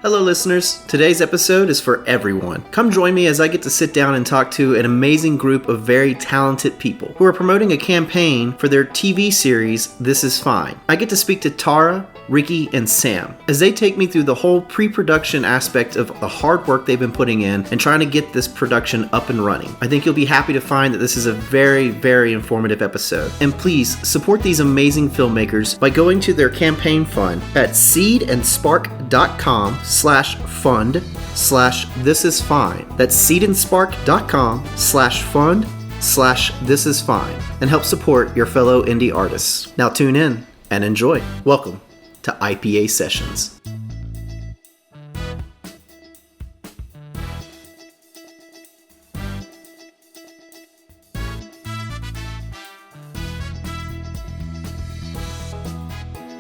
Hello, listeners. Today's episode is for everyone. Come join me as I get to sit down and talk to an amazing group of very talented people who are promoting a campaign for their TV series, This Is Fine. I get to speak to Tara, Ricky, and Sam as they take me through the whole pre-production aspect of the hard work they've been putting in and trying to get this production up and running. I think you'll be happy to find that this is a very, very informative episode. And please support these amazing filmmakers by going to their campaign fund at seedandspark.com/fund/thisisfine. That's seedandspark.com/fund/thisisfine and help support your fellow indie artists. Now tune in and enjoy. Welcome to IPA Sessions.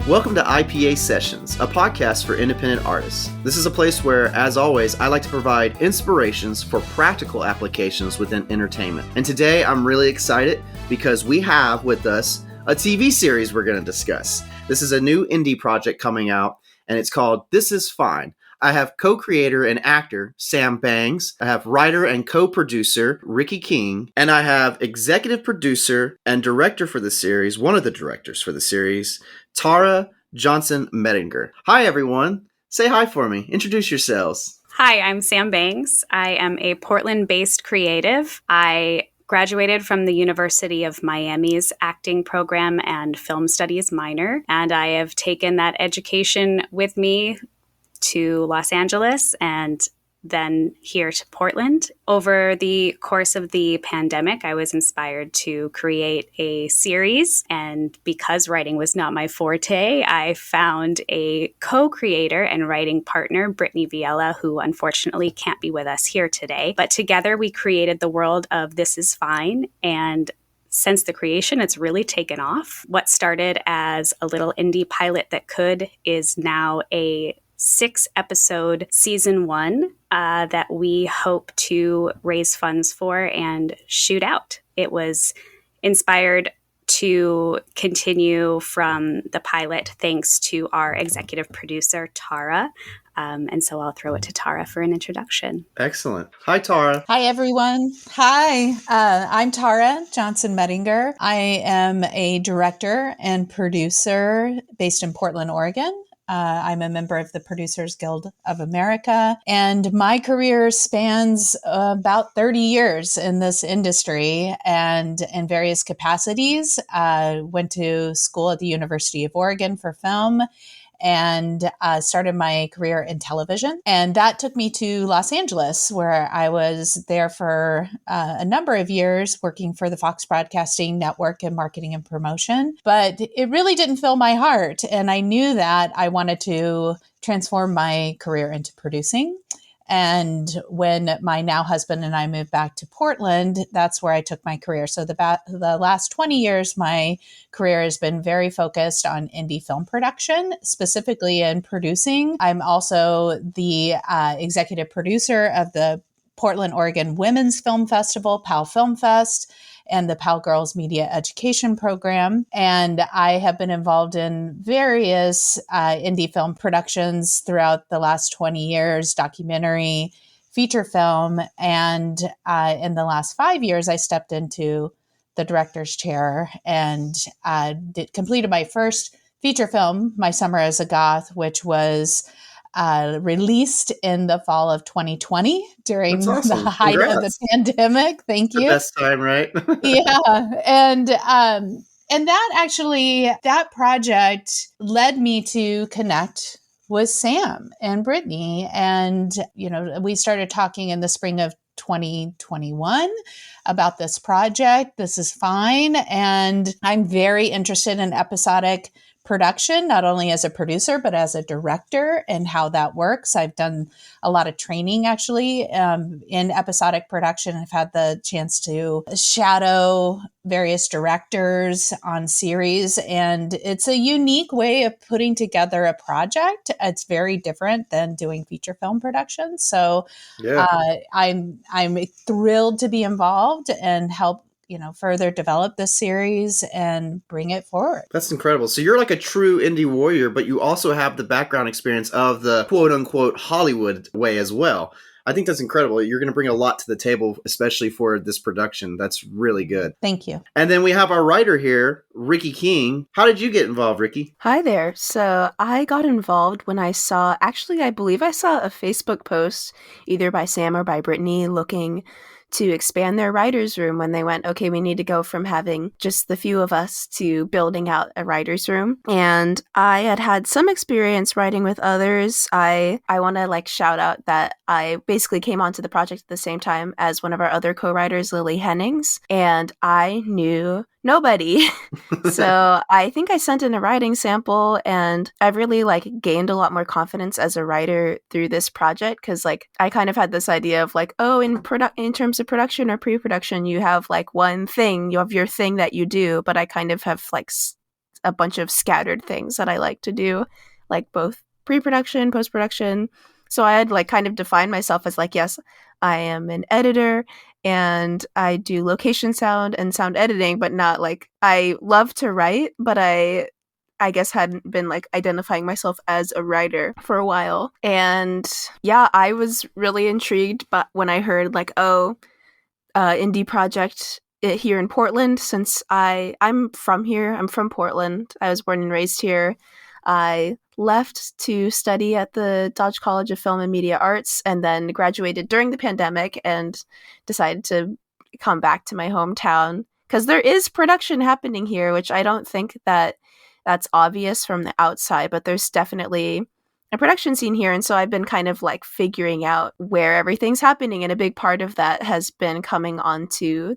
Welcome to IPA Sessions, a podcast for independent artists. This is a place where, as always, I like to provide inspirations for practical applications within entertainment. And today I'm really excited because we have with us a TV series we're going to discuss. This is a new indie project coming out, and it's called This Is Fine. I have co-creator and actor Sam Bangs, I have writer and co-producer Ricky King, and I have executive producer and director for the series, one of the directors for the series, Tara Johnson Mettinger. Hi, everyone. Say hi for me. Introduce yourselves. Hi, I'm Sam Bangs. I am a Portland-based creative. I graduated from the University of Miami's acting program and film studies minor, and I have taken that education with me to Los Angeles and then here to Portland. Over the course of the pandemic, I was inspired to create a series, and because writing was not my forte, I found a co-creator and writing partner, Brittany Viella, who unfortunately can't be with us here today. But together we created the world of This Is Fine, and since the creation, it's really taken off. What started as a little indie pilot that could is now a 6-episode season 1 that we hope to raise funds for and shoot out. It was inspired to continue from the pilot thanks to our executive producer, Tara. And so I'll throw it to Tara for an introduction. Excellent. Hi, Tara. Hi, everyone. Hi, I'm Tara Johnson Mettinger. I am a director and producer based in Portland, Oregon. I'm a member of the Producers Guild of America, and my career spans about 30 years in this industry and in various capacities. Went to school at the University of Oregon for film and started my career in television. And that took me to Los Angeles, where I was there for a number of years working for the Fox Broadcasting Network in marketing and promotion. But it really didn't fill my heart. And I knew that I wanted to transform my career into producing. And when my now husband and I moved back to Portland, that's where I took my career. So the last 20 years, my career has been very focused on indie film production, specifically in producing. I'm also the executive producer of the Portland, Oregon Women's Film Festival, PAL Film Fest, and the PAL Girls Media Education Program. And I have been involved in various indie film productions throughout the last 20 years, documentary, feature film. And in the last 5 years, I stepped into the director's chair and completed my first feature film, My Summer as a Goth, which was released in the fall of 2020 during the height of the pandemic. Thank you. The best time, right? Yeah. And that project led me to connect with Sam and Brittany. And, we started talking in the spring of 2021 about this project. This is fine. And I'm very interested in episodic production, not only as a producer, but as a director and how that works. I've done a lot of training actually in episodic production. I've had the chance to shadow various directors on series, and it's a unique way of putting together a project. It's very different than doing feature film production. So I'm thrilled to be involved and help further develop the series and bring it forward. That's incredible. So you're like a true indie warrior, but you also have the background experience of the quote unquote Hollywood way as well. I think that's incredible. You're going to bring a lot to the table, especially for this production. That's really good. Thank you. And then we have our writer here, Ricky King. How did you get involved, Ricky? Hi there. So I got involved when I believe I saw a Facebook post either by Sam or by Brittany looking to expand their writer's room when they went, okay, we need to go from having just the few of us to building out a writer's room. And I had some experience writing with others. I want to shout out that I basically came onto the project at the same time as one of our other co-writers, Lily Hennings, and I knew nobody. So I think I sent in a writing sample, and I've really gained a lot more confidence as a writer through this project, because I kind of had this idea of in terms of production or pre-production, you have one thing, you have your thing that you do, but I kind of have a bunch of scattered things that I like to do, both pre-production, post-production. So I had kind of defined myself as yes, I am an editor and I do location sound and sound editing, but not I love to write, but I guess hadn't been identifying myself as a writer for a while. And yeah, I was really intrigued but when I heard indie project here in Portland, since I'm from here. I'm from Portland. I was born and raised here. I left to study at the Dodge College of Film and Media Arts and then graduated during the pandemic and decided to come back to my hometown because there is production happening here, which I don't think that's obvious from the outside, but there's definitely a production scene here. And so I've been kind of figuring out where everything's happening. And a big part of that has been coming on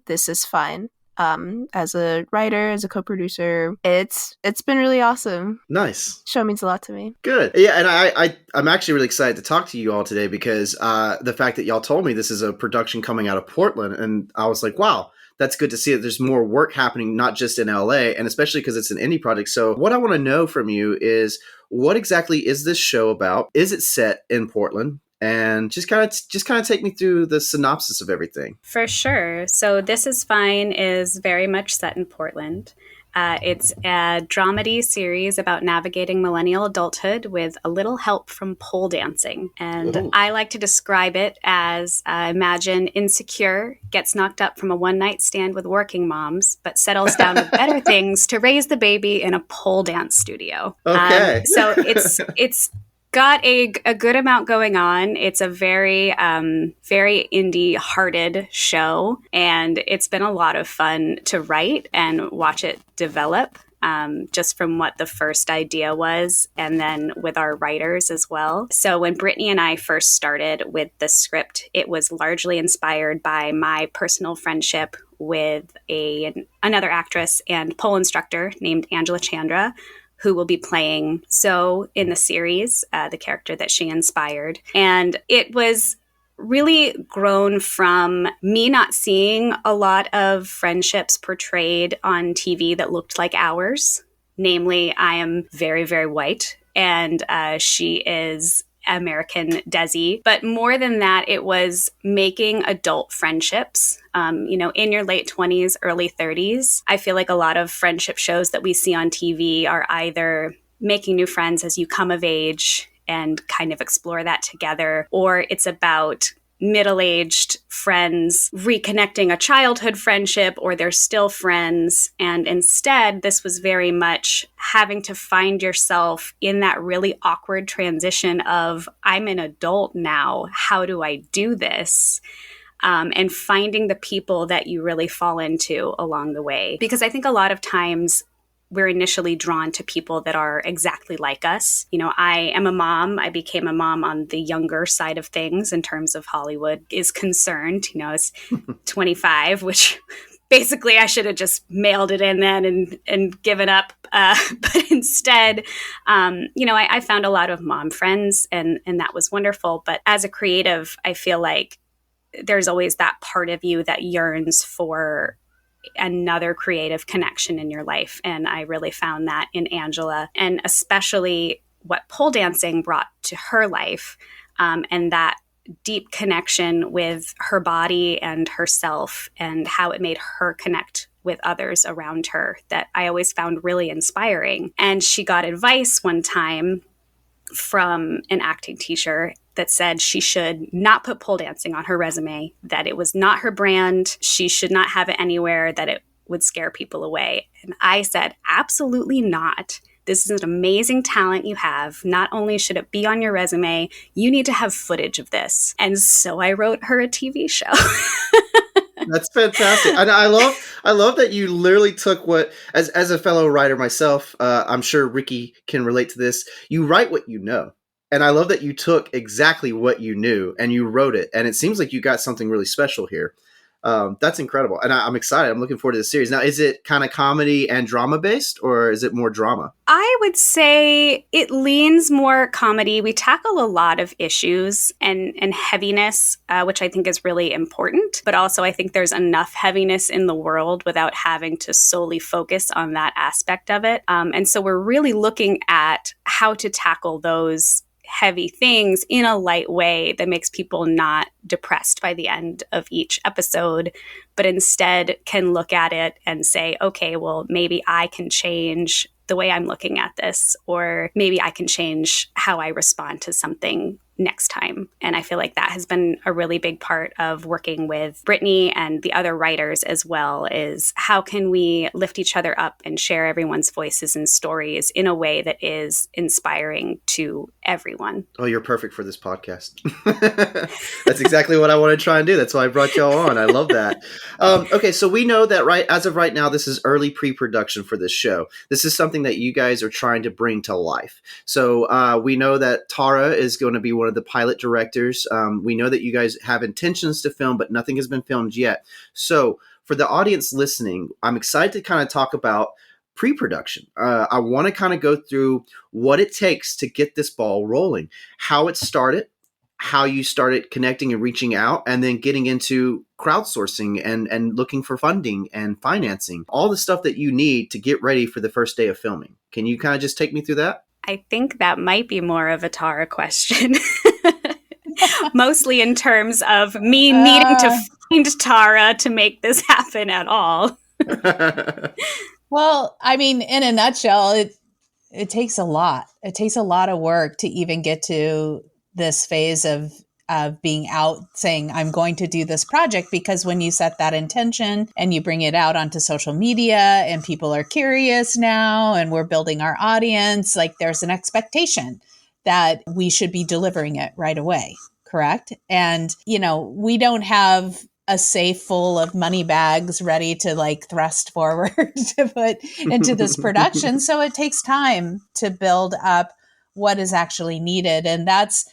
This Is Fine. As a writer, as a co-producer, it's been really awesome. Nice. Show means a lot to me. Good. Yeah, and I'm actually really excited to talk to you all today because the fact that y'all told me this is a production coming out of Portland, and I was like, wow, that's good to see that there's more work happening, not just in LA, and especially because it's an indie project. So what I want to know from you is, what exactly is this show about? Is it set in Portland? And just kind of take me through the synopsis of everything. For sure. So This Is Fine is very much set in Portland. It's a dramedy series about navigating millennial adulthood with a little help from pole dancing. And Ooh. I like to describe it as imagine Insecure gets knocked up from a one-night stand with working moms, but settles down with better things to raise the baby in a pole dance studio. Okay. So it's got a good amount going on. It's a very, very indie-hearted show, and it's been a lot of fun to write and watch it develop, just from what the first idea was, and then with our writers as well. So when Brittany and I first started with the script, it was largely inspired by my personal friendship with another actress and pole instructor named Angela Chandra, who will be playing Zoe in the series, the character that she inspired. And it was really grown from me not seeing a lot of friendships portrayed on TV that looked like ours. Namely, I am very, very white, and she is American Desi. But more than that, it was making adult friendships. In your late 20s, early 30s, I feel like a lot of friendship shows that we see on TV are either making new friends as you come of age and kind of explore that together, or it's about middle-aged friends reconnecting a childhood friendship, or they're still friends. And instead, this was very much having to find yourself in that really awkward transition of, I'm an adult now, how do I do this? And finding the people that you really fall into along the way. Because I think a lot of times we're initially drawn to people that are exactly like us. I am a mom. I became a mom on the younger side of things in terms of Hollywood is concerned. I was 25, which basically I should have just mailed it in then and given up. But instead, I found a lot of mom friends, and that was wonderful. But as a creative, I feel like there's always that part of you that yearns for another creative connection in your life. And I really found that in Angela, and especially what pole dancing brought to her life. And that deep connection with her body and herself and how it made her connect with others around her that I always found really inspiring. And she got advice one time from an acting teacher that said she should not put pole dancing on her resume, that it was not her brand. She should not have it anywhere, that it would scare people away. And I said, absolutely not. This is an amazing talent you have. Not only should it be on your resume, you need to have footage of this. And so I wrote her a TV show. That's fantastic. And I love that you literally took what, as a fellow writer myself, I'm sure Ricky can relate to this. You write what you know. And I love that you took exactly what you knew and you wrote it. And it seems like you got something really special here. That's incredible. And I'm excited. I'm looking forward to the series. Now, is it kind of comedy and drama based, or is it more drama? I would say it leans more comedy. We tackle a lot of issues and heaviness, which I think is really important. But also, I think there's enough heaviness in the world without having to solely focus on that aspect of it. And so we're really looking at how to tackle those heavy things in a light way that makes people not depressed by the end of each episode, but instead can look at it and say, okay, well, maybe I can change the way I'm looking at this, or maybe I can change how I respond to something next time. And I feel like that has been a really big part of working with Brittany and the other writers as well, is how can we lift each other up and share everyone's voices and stories in a way that is inspiring to everyone. Oh, you're perfect for this podcast. That's exactly what I want to try and do. That's why I brought y'all on. I love that. Okay, so we know that as of right now, this is early pre-production for this show. This is something that you guys are trying to bring to life. So we know that Tara is going to be one of the pilot directors. We know that you guys have intentions to film, but nothing has been filmed yet. So for the audience listening, I'm excited to kind of talk about pre-production. I want to kind of go through what it takes to get this ball rolling, how it started, how you started connecting and reaching out, and then getting into crowdsourcing and looking for funding and financing, all the stuff that you need to get ready for the first day of filming. Can you kind of just take me through that? I think that might be more of a Tara question. Mostly in terms of me needing to find Tara to make this happen at all. Well, I mean, in a nutshell, it takes a lot. It takes a lot of work to even get to this phase of being out saying, I'm going to do this project, because when you set that intention and you bring it out onto social media and people are curious now and we're building our audience, like there's an expectation that we should be delivering it right away. Correct. And, we don't have a safe full of money bags ready to like thrust forward to put into this production. So it takes time to build up what is actually needed. And that's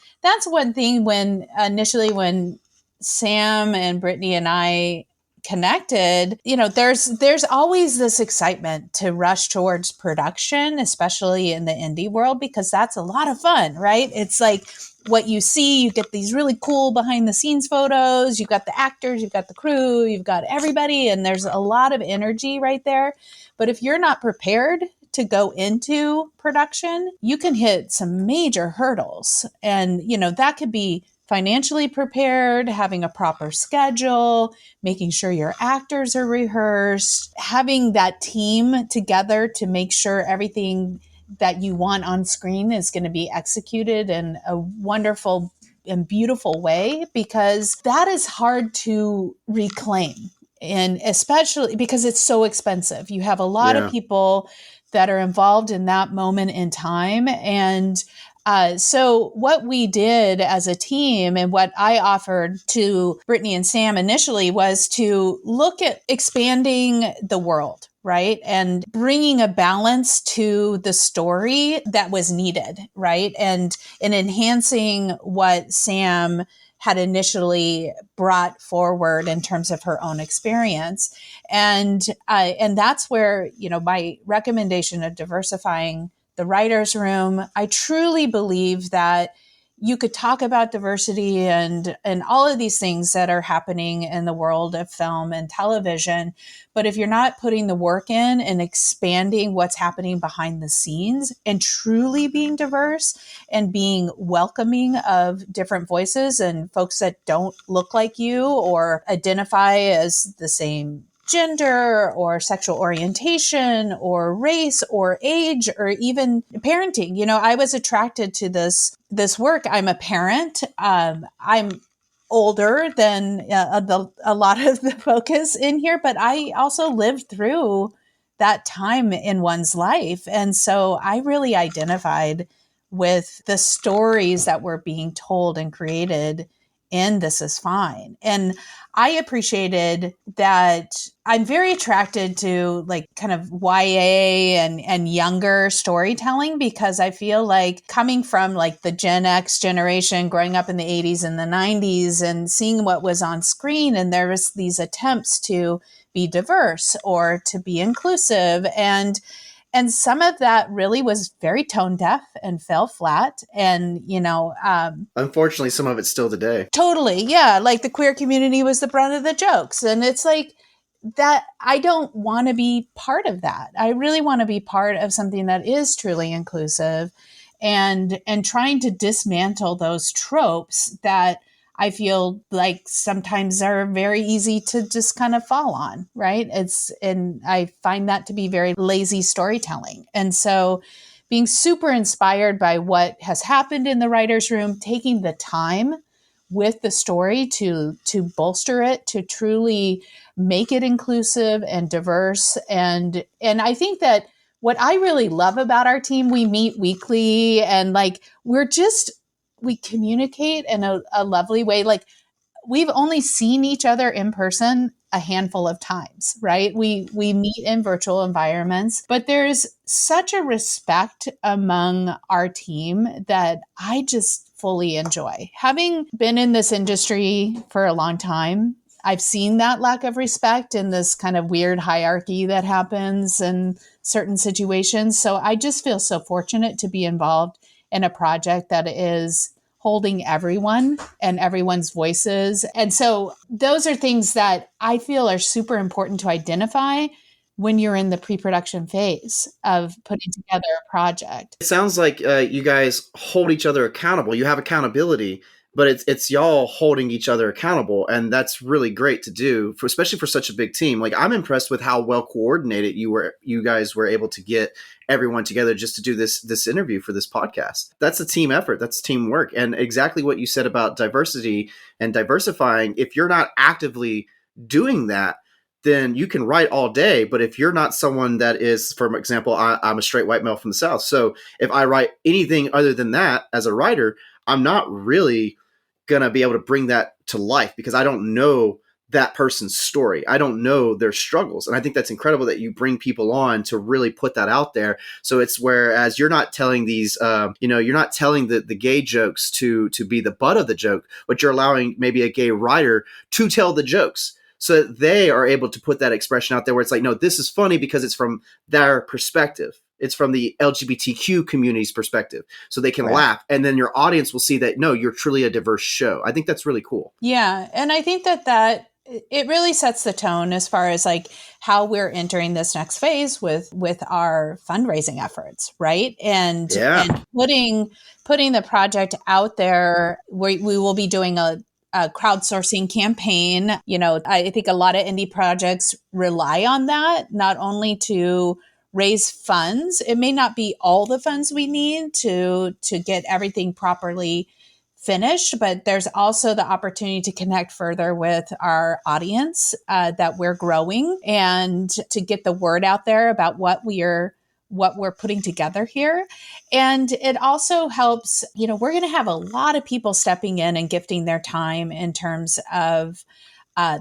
one thing when Sam and Brittany and I connected, there's always this excitement to rush towards production, especially in the indie world, because that's a lot of fun, right? It's like what you see, you get these really cool behind the scenes photos, you've got the actors, you've got the crew, you've got everybody, and there's a lot of energy right there. But if you're not prepared to go into production, you can hit some major hurdles. And, that could be financially prepared, having a proper schedule, making sure your actors are rehearsed, having that team together to make sure everything that you want on screen is going to be executed in a wonderful and beautiful way, because that is hard to reclaim. And especially because it's so expensive. You have a lot of people that are involved in that moment in time. And so what we did as a team and what I offered to Brittany and Sam initially was to look at expanding the world, right? And bringing a balance to the story that was needed, right? And enhancing what Sam had initially brought forward in terms of her own experience. And that's where, my recommendation of diversifying the writer's room, I truly believe that, you could talk about diversity and all of these things that are happening in the world of film and television. But if you're not putting the work in and expanding what's happening behind the scenes and truly being diverse and being welcoming of different voices and folks that don't look like you or identify as the same gender or sexual orientation or race or age or even parenting. I was attracted to this work. I'm a parent. I'm older than a lot of the focus in here, but I also lived through that time in one's life. And so I really identified with the stories that were being told and created in This Is Fine. And I appreciated that. I'm very attracted to like kind of YA and younger storytelling, because I feel like coming from like the Gen X generation, growing up in the 80s and the 90s and seeing what was on screen, and there was these attempts to be diverse or to be inclusive, and some of that really was very tone deaf and fell flat. And, Unfortunately, some of it's still today. totally. Yeah. Like the queer community was the brunt of the jokes. And it's like that. I don't want to be part of that. I really want to be part of something that is truly inclusive and trying to dismantle those tropes that I feel like sometimes are very easy to just kind of fall on, right? And I find that to be very lazy storytelling. And so being super inspired by what has happened in the writer's room, taking the time with the story to bolster it, to truly make it inclusive and diverse. And I think that what I really love about our team, we meet weekly and like we communicate in a lovely way. Like we've only seen each other in person a handful of times, right? We meet in virtual environments, but there's such a respect among our team that I just fully enjoy. Having been in this industry for a long time, I've seen that lack of respect and this kind of weird hierarchy that happens in certain situations. So I just feel so fortunate to be involved in a project that is holding everyone and everyone's voices. And so those are things that I feel are super important to identify when you're in the pre-production phase of putting together a project. It sounds like you guys hold each other accountable. You have accountability, but it's y'all holding each other accountable, and that's really great to do, especially for such a big team. Like I'm impressed with how well coordinated you guys were able to get everyone together just to do this interview for this podcast. That's a team effort. That's teamwork, and exactly what you said about diversity and diversifying. If you're not actively doing that, then you can write all day. But if you're not someone that is, for example, I'm a straight white male from the South. So if I write anything other than that as a writer, I'm not really going to be able to bring that to life because I don't know that person's story. I don't know their struggles. And I think that's incredible that you bring people on to really put that out there. So it's whereas you're not telling these, you're not telling the gay jokes to be the butt of the joke, but you're allowing maybe a gay writer to tell the jokes. So that they are able to put that expression out there where it's like, no, this is funny because it's from their perspective. It's from the LGBTQ community's perspective. So they can laugh. And then your audience will see that, no, you're truly a diverse show. I think that's really cool. Yeah. And I think that it really sets the tone as far as like how we're entering this next phase with our fundraising efforts. Right. And putting the project out there, we will be doing a crowdsourcing campaign. I think a lot of indie projects rely on that, not only to raise funds. It may not be all the funds we need to get everything properly finished, but there's also the opportunity to connect further with our audience that we're growing and to get the word out there about what we're putting together here. And it also helps, we're going to have a lot of people stepping in and gifting their time in terms of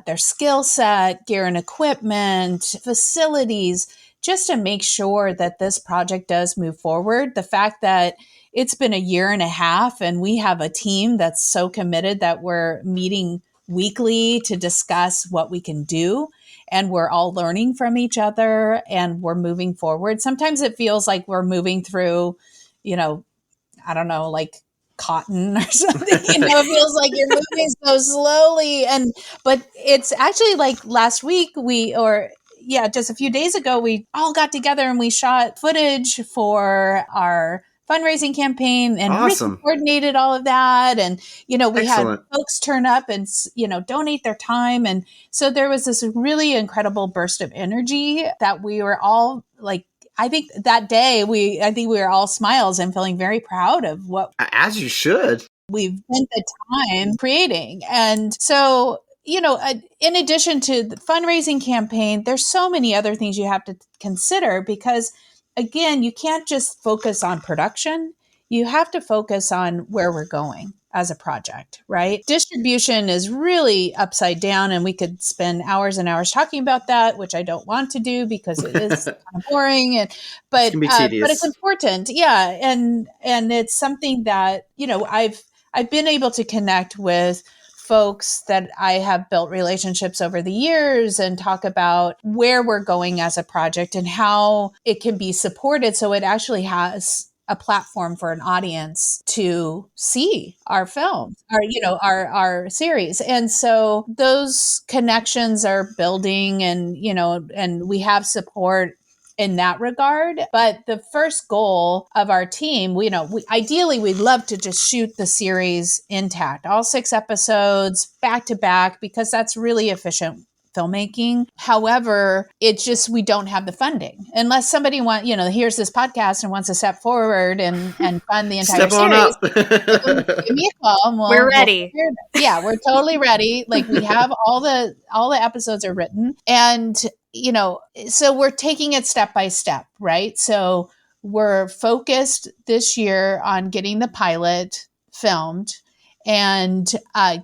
their skill set, gear and equipment, facilities, just to make sure that this project does move forward. The fact that it's been a year and a half and we have a team that's so committed that we're meeting weekly to discuss what we can do. And we're all learning from each other and we're moving forward. Sometimes it feels like we're moving through, I don't know, like cotton or something. It feels like you're moving so slowly. But it's actually like last week just a few days ago, we all got together and we shot footage for our fundraising campaign, and Ricky Awesome. coordinated all of that. And, we had Excellent. folks turn up and, donate their time. And so there was this really incredible burst of energy that we were all like, I think that day we were all smiles and feeling very proud of what As you should. we've spent the time creating. And so, in addition to the fundraising campaign, there's so many other things you have to consider because, again, you can't just focus on production. You have to focus on where we're going as a project, right? Distribution is really upside down, and we could spend hours and hours talking about that, which I don't want to do because it is kind of boring. But can be tedious. it's important, yeah, and it's something that I've been able to connect with folks that I have built relationships over the years and talk about where we're going as a project and how it can be supported so it actually has a platform for an audience to see our film, our series. And so those connections are building, and we have support in that regard. But the first goal of our team, ideally we'd love to just shoot the series intact, all 6 episodes back to back, because that's really efficient filmmaking. However, it's just, we don't have the funding unless somebody hears this podcast and wants to step forward and fund the entire Step on series. up. Give me a call. And We're ready. We're totally ready. Like, we have all the episodes are written, and so we're taking it step by step, right? So we're focused this year on getting the pilot filmed and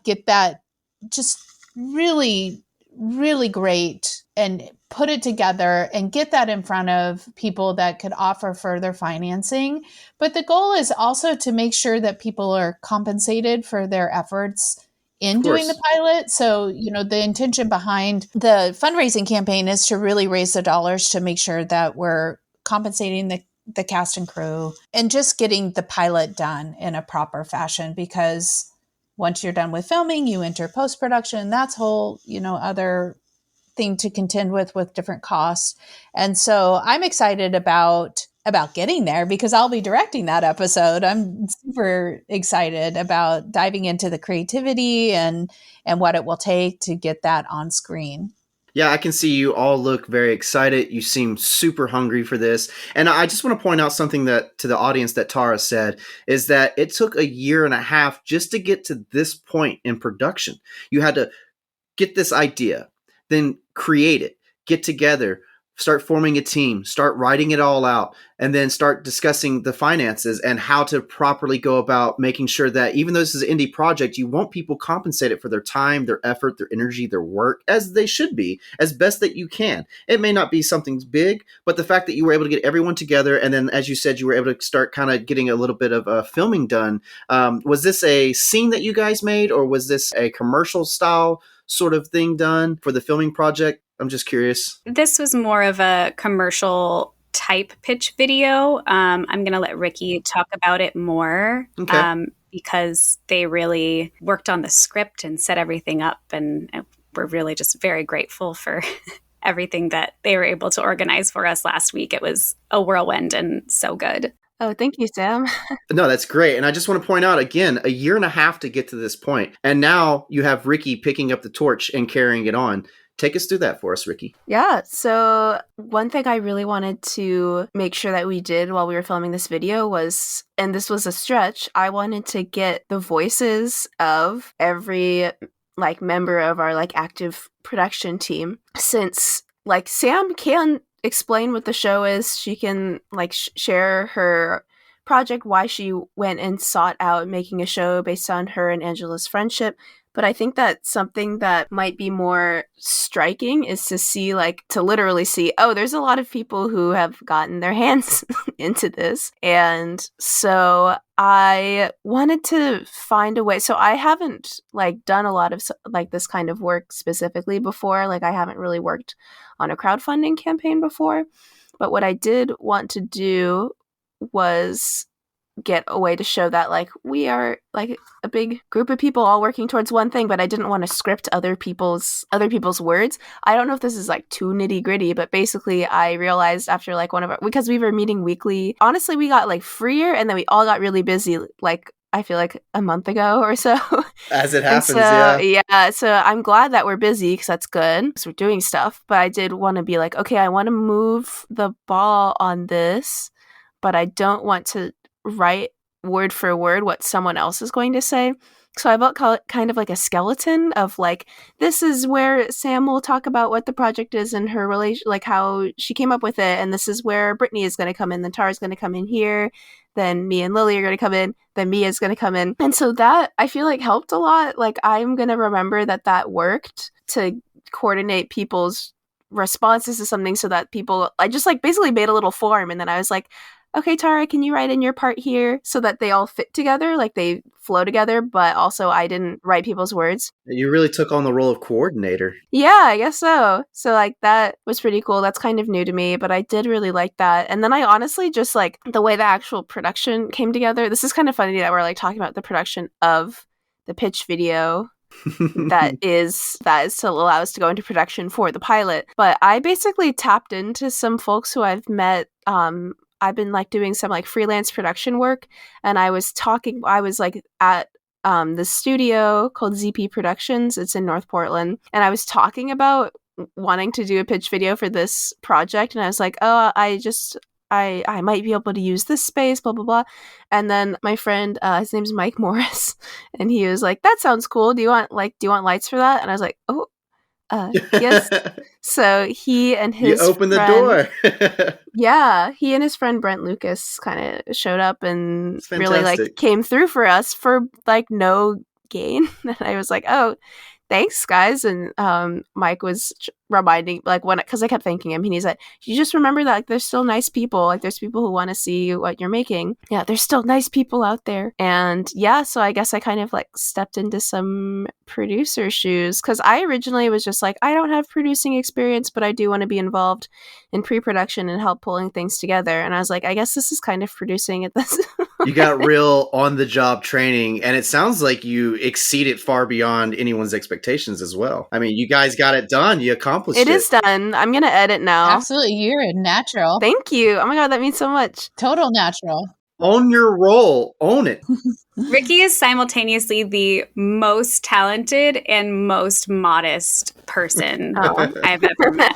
get that just really, really great and put it together and get that in front of people that could offer further financing. But the goal is also to make sure that people are compensated for their efforts in doing the pilot. So, the intention behind the fundraising campaign is to really raise the dollars to make sure that we're compensating the cast and crew and just getting the pilot done in a proper fashion, because once you're done with filming, you enter post-production. That's whole, other thing to contend with different costs. And so I'm excited about getting there because I'll be directing that episode. I'm super excited about diving into the creativity and what it will take to get that on screen. Yeah, I can see you all look very excited. You seem super hungry for this. And I just want to point out something that to the audience that Tara said is that it took 1.5 years just to get to this point in production. You had to get this idea, then create it, get together, start forming a team, start writing it all out, and then start discussing the finances and how to properly go about making sure that even though this is an indie project, you want people compensated for their time, their effort, their energy, their work, as they should be, as best that you can. It may not be something big, but the fact that you were able to get everyone together, and then, as you said, you were able to start kind of getting a little bit of filming done. Was this a scene that you guys made, or was this a commercial style sort of thing done for the filming project? I'm just curious. This was more of a commercial type pitch video. I'm going to let Ricky talk about it more because they really worked on the script and set everything up. And we're really just very grateful for everything that they were able to organize for us last week. It was a whirlwind and so good. Oh, thank you, Sam. No, that's great. And I just want to point out again, 1.5 years to get to this point. And now you have Ricky picking up the torch and carrying it on. Take us through that for us, Ricky. Yeah, so one thing I really wanted to make sure that we did while we were filming this video was, and this was a stretch, I wanted to get the voices of every member of our active production team, since Sam can explain what the show is. She can share her project, why she went and sought out making a show based on her and Angela's friendship. But I think that something that might be more striking is to see, to literally see, oh, there's a lot of people who have gotten their hands into this. And so I wanted to find a way. So I haven't done a lot of this kind of work specifically before. I haven't really worked on a crowdfunding campaign before. But what I did want to do was get a way to show that like we are like a big group of people all working towards one thing, but I didn't want to script other people's words. I don't know if this is like too nitty gritty, but basically I realized after like because we were meeting weekly, honestly we got like freer, and then we all got really busy like I feel like a month ago or so. As it happens, yeah. So I'm glad that we're busy because that's good. So we're doing stuff, but I did want to be like, okay, I want to move the ball on this, but I don't want to write word for word what someone else is going to say. So I built kind of like a skeleton of like, this is where Sam will talk about what the project is and her relation, like how she came up with it. And this is where Brittany is going to come in. Then Tara's going to come in here. Then me and Lily are going to come in. Then Mia's going to come in. And so that I feel like helped a lot. Like I'm going to remember that worked to coordinate people's responses to something so that I just like basically made a little form. And then I was like, okay, Tara, can you write in your part here so that they all fit together, like they flow together, but also I didn't write people's words. You really took on the role of coordinator. Yeah, I guess so. So like that was pretty cool. That's kind of new to me, but I did really like that. And then I honestly just like the way the actual production came together. This is kind of funny that we're like talking about the production of the pitch video that is to allow us to go into production for the pilot. But I basically tapped into some folks who I've met. I've been like doing some like freelance production work, and I was like at the studio called ZP Productions. It's in North Portland, and I was talking about wanting to do a pitch video for this project, and I was like, oh, I might be able to use this space, blah blah blah. And then my friend, his name's Mike Morris, and he was like, that sounds cool. Do you want lights for that? And I was like, oh, yes. So he and his you opened friend, the door. yeah, he and his friend Brent Lucas kind of showed up and really like came through for us for like no gain. And I was like, oh, thanks guys. And Mike was reminding because I kept thanking him, and he's like, you just remember that like there's still nice people, like there's people who want to see what you're making. Yeah, there's still nice people out there. And yeah, so I guess I kind of like stepped into some producer shoes, because I originally was just like, I don't have producing experience, but I do want to be involved in pre-production and help pulling things together. And I was like, I guess this is kind of producing at this. You got real on-the-job training, and it sounds like you exceeded far beyond anyone's expectations as well. I mean, you guys got it done. You accomplished it. It is done. I'm going to edit now. Absolutely. You're a natural. Thank you. Oh my God, that means so much. Total natural. Own your role. Own it. Ricky is simultaneously the most talented and most modest person I've ever met.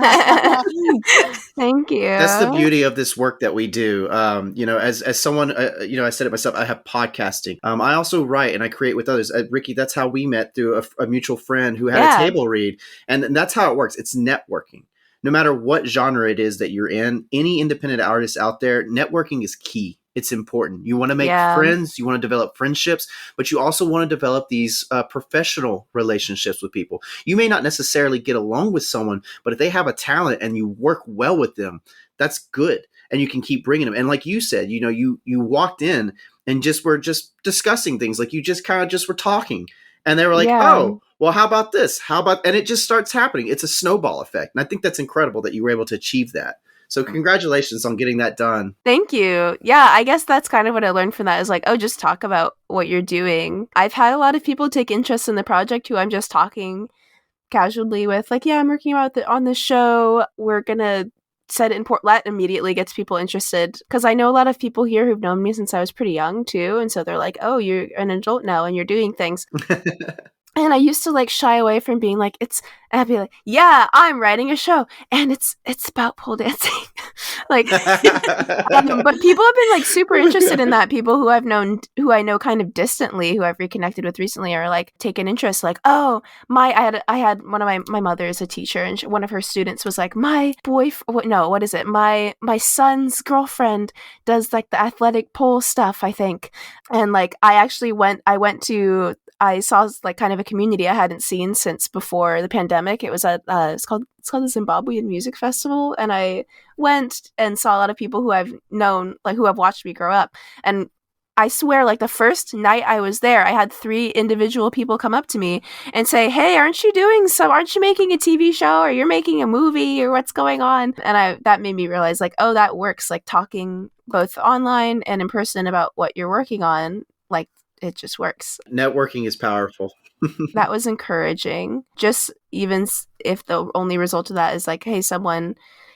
Thank you. That's the beauty of this work that we do. As someone, I said it myself, I have podcasting. I also write and I create with others. Ricky, that's how we met, through a mutual friend who had a table read. And that's how it works. It's networking. No matter what genre it is that you're in, any independent artist out there, networking is key. It's important. You want to make friends, you want to develop friendships, but you also want to develop these professional relationships with people. You may not necessarily get along with someone, but if they have a talent and you work well with them, that's good. And you can keep bringing them. And like you said, you walked in and were just discussing things. Like you just kind of were talking. And they were like, oh, well, how about this? And it just starts happening. It's a snowball effect. And I think that's incredible that you were able to achieve that. So congratulations on getting that done. Thank you. Yeah, I guess that's kind of what I learned from that is like, oh, just talk about what you're doing. I've had a lot of people take interest in the project who I'm just talking casually with, like, yeah, I'm working on this show. We're going to set it in that immediately gets people interested. Because I know a lot of people here who've known me since I was pretty young too. And so they're like, oh, you're an adult now and you're doing things. And I used to like shy away from being like, I'd be like, yeah, I'm writing a show and it's about pole dancing. But people have been like super interested in that. People who I know kind of distantly, who I've reconnected with recently, are like taken interest. Like, oh, I had one of my mother is a teacher, and one of her students was like, my son's girlfriend does like the athletic pole stuff, I think. And like, I saw like kind of a community I hadn't seen since before the pandemic. It was at it's called the Zimbabwean Music Festival, and I went and saw a lot of people who I've known, like who have watched me grow up. And I swear, like the first night I was there, I had 3 individual people come up to me and say, "Hey, aren't you making a TV show, or you're making a movie, or what's going on?" And that made me realize, like, oh, that works. Like talking both online and in person about what you're working on, like it just works. Networking is powerful. That was encouraging. Just even if the only result of that is like, hey, someone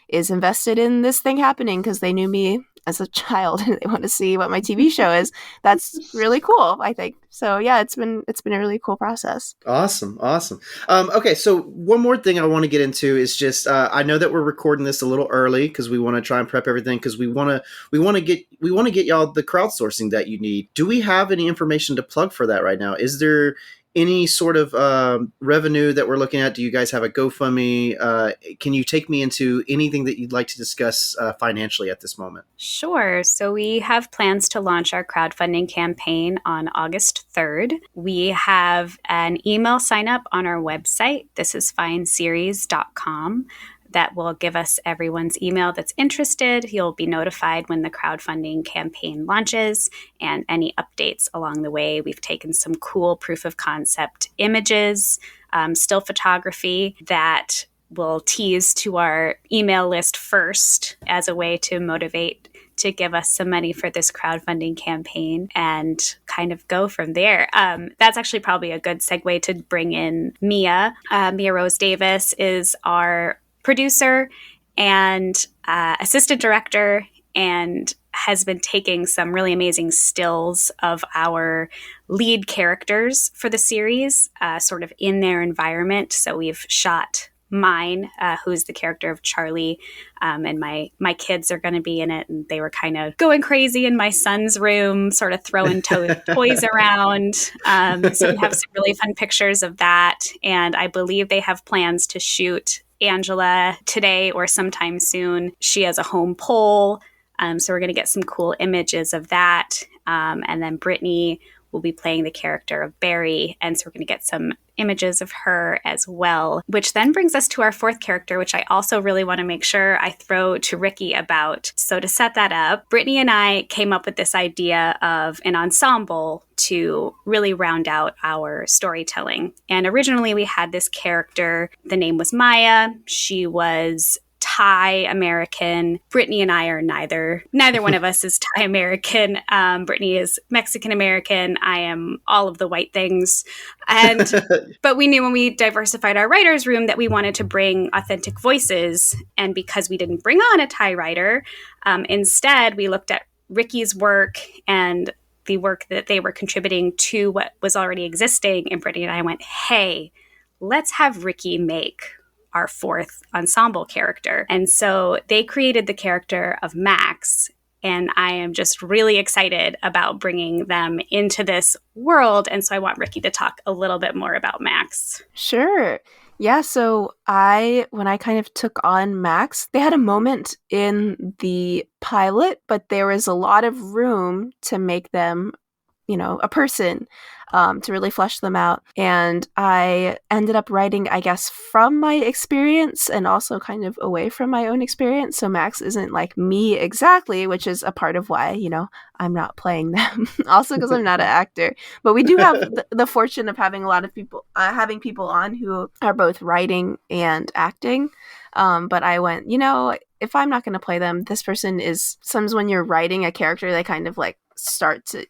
is invested in this thing happening because they knew me as a child and they want to see what my TV show is. That's really cool, I think. So yeah, it's been a really cool process. Awesome. Okay, so one more thing I want to get into is just I know that we're recording this a little early because we want to try and prep everything because we want to get y'all the crowdsourcing that you need. Do we have any information to plug for that right now? Is there any sort of revenue that we're looking at? Do you guys have a GoFundMe? Can you take me into anything that you'd like to discuss financially at this moment? Sure. So we have plans to launch our crowdfunding campaign on August 3rd. We have an email sign up on our website, thisisfineseries.com, that will give us everyone's email that's interested. You'll be notified when the crowdfunding campaign launches and any updates along the way. We've taken some cool proof of concept images, still photography that will tease to our email list first as a way to motivate to give us some money for this crowdfunding campaign and kind of go from there. That's actually probably a good segue to bring in Mia. Mia Rose Davis is our producer and assistant director, and has been taking some really amazing stills of our lead characters for the series, sort of in their environment. So we've shot mine, who's the character of Charlie, and my kids are going to be in it, and they were kind of going crazy in my son's room, sort of throwing toys around. So we have some really fun pictures of that, and I believe they have plans to shoot Angela today or sometime soon. She has a home pole, so we're going to get some cool images of that. And then Brittany will be playing the character of Barry, and so we're going to get some images of her as well, which then brings us to our 4th character, which I also really want to make sure I throw to Ricky about. So to set that up, Brittany and I came up with this idea of an ensemble to really round out our storytelling. And originally we had this character, the name was Maya. She was Thai American. Brittany and I are neither one of us is Thai American. Brittany is Mexican American. I am all of the white things. But we knew when we diversified our writers' room that we wanted to bring authentic voices. And because we didn't bring on a Thai writer, instead we looked at Ricky's work and the work that they were contributing to what was already existing. And Brittany and I went, hey, let's have Ricky make our 4th ensemble character. And so they created the character of Max, and I am just really excited about bringing them into this world. And so I want Ricky to talk a little bit more about Max. Sure. Yeah, so when I kind of took on Max, they had a moment in the pilot, but there was a lot of room to make them, a person, to really flesh them out. And I ended up writing, I guess, from my experience and also kind of away from my own experience. So Max isn't like me exactly, which is a part of why, I'm not playing them. Also because I'm not an actor. But we do have the fortune of having a lot of people, having people on who are both writing and acting. But I went, if I'm not going to play them, this person is, sometimes when you're writing a character, they kind of like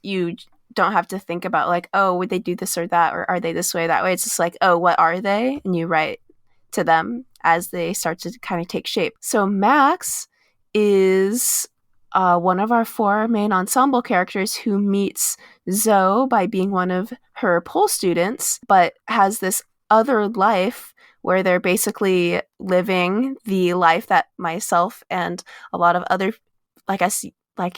you don't have to think about like, oh, would they do this or that, or are they this way, that way? It's just like, oh, what are they? And you write to them as they start to kind of take shape. So Max is one of our 4 main ensemble characters who meets Zoe by being one of her pole students, but has this other life where they're basically living the life that myself and a lot of other, like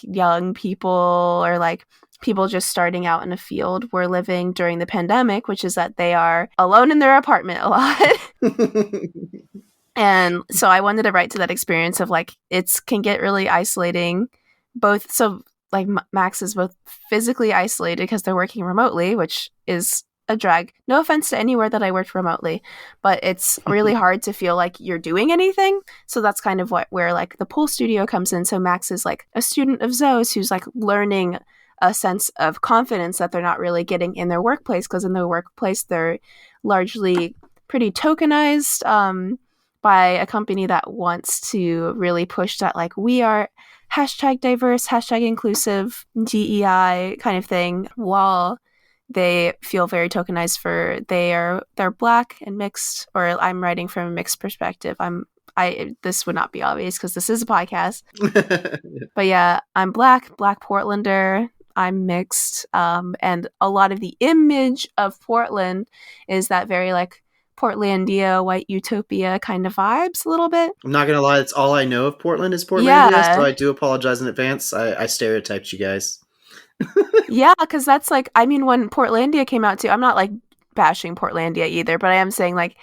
young people or like people just starting out in a field were living during the pandemic, which is that they are alone in their apartment a lot. And so I wanted to write to that experience of like, it can get really isolating, both. So like Max is both physically isolated because they're working remotely, which is a drag. No offense to anywhere that I worked remotely, but it's really hard to feel like you're doing anything. So that's kind of where like the pool studio comes in. So Max is like a student of Zoe's who's like learning a sense of confidence that they're not really getting in their workplace, because in their workplace they're largely pretty tokenized by a company that wants to really push that, like, we are hashtag diverse, hashtag inclusive, DEI kind of thing, while they feel very tokenized for they're Black and mixed, or I'm writing from a mixed perspective. This would not be obvious because this is a podcast. But yeah, I'm Black Portlander, I'm mixed, and a lot of the image of Portland is that very like Portlandia, white utopia kind of vibes a little bit. I'm not gonna lie, that's all I know of Portland is Portlandia, Yeah. so I do apologize in advance. I stereotyped you guys. Yeah, because that's like, I mean, when Portlandia came out too, I'm not like bashing Portlandia either, but I am saying like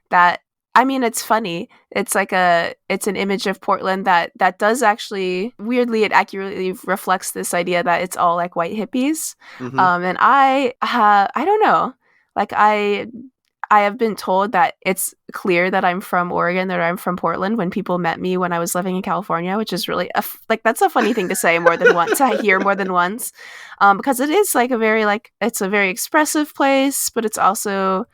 that. I mean, it's funny. It's like it's an image of Portland that does actually, weirdly, it accurately reflects this idea that it's all like white hippies. Mm-hmm. And I don't know, like I have been told that it's clear that I'm from Oregon, that I'm from Portland when people met me when I was living in California, which is really like, that's a funny thing to say more than once. I hear more than once, because it is like it's a very expressive place, but it's also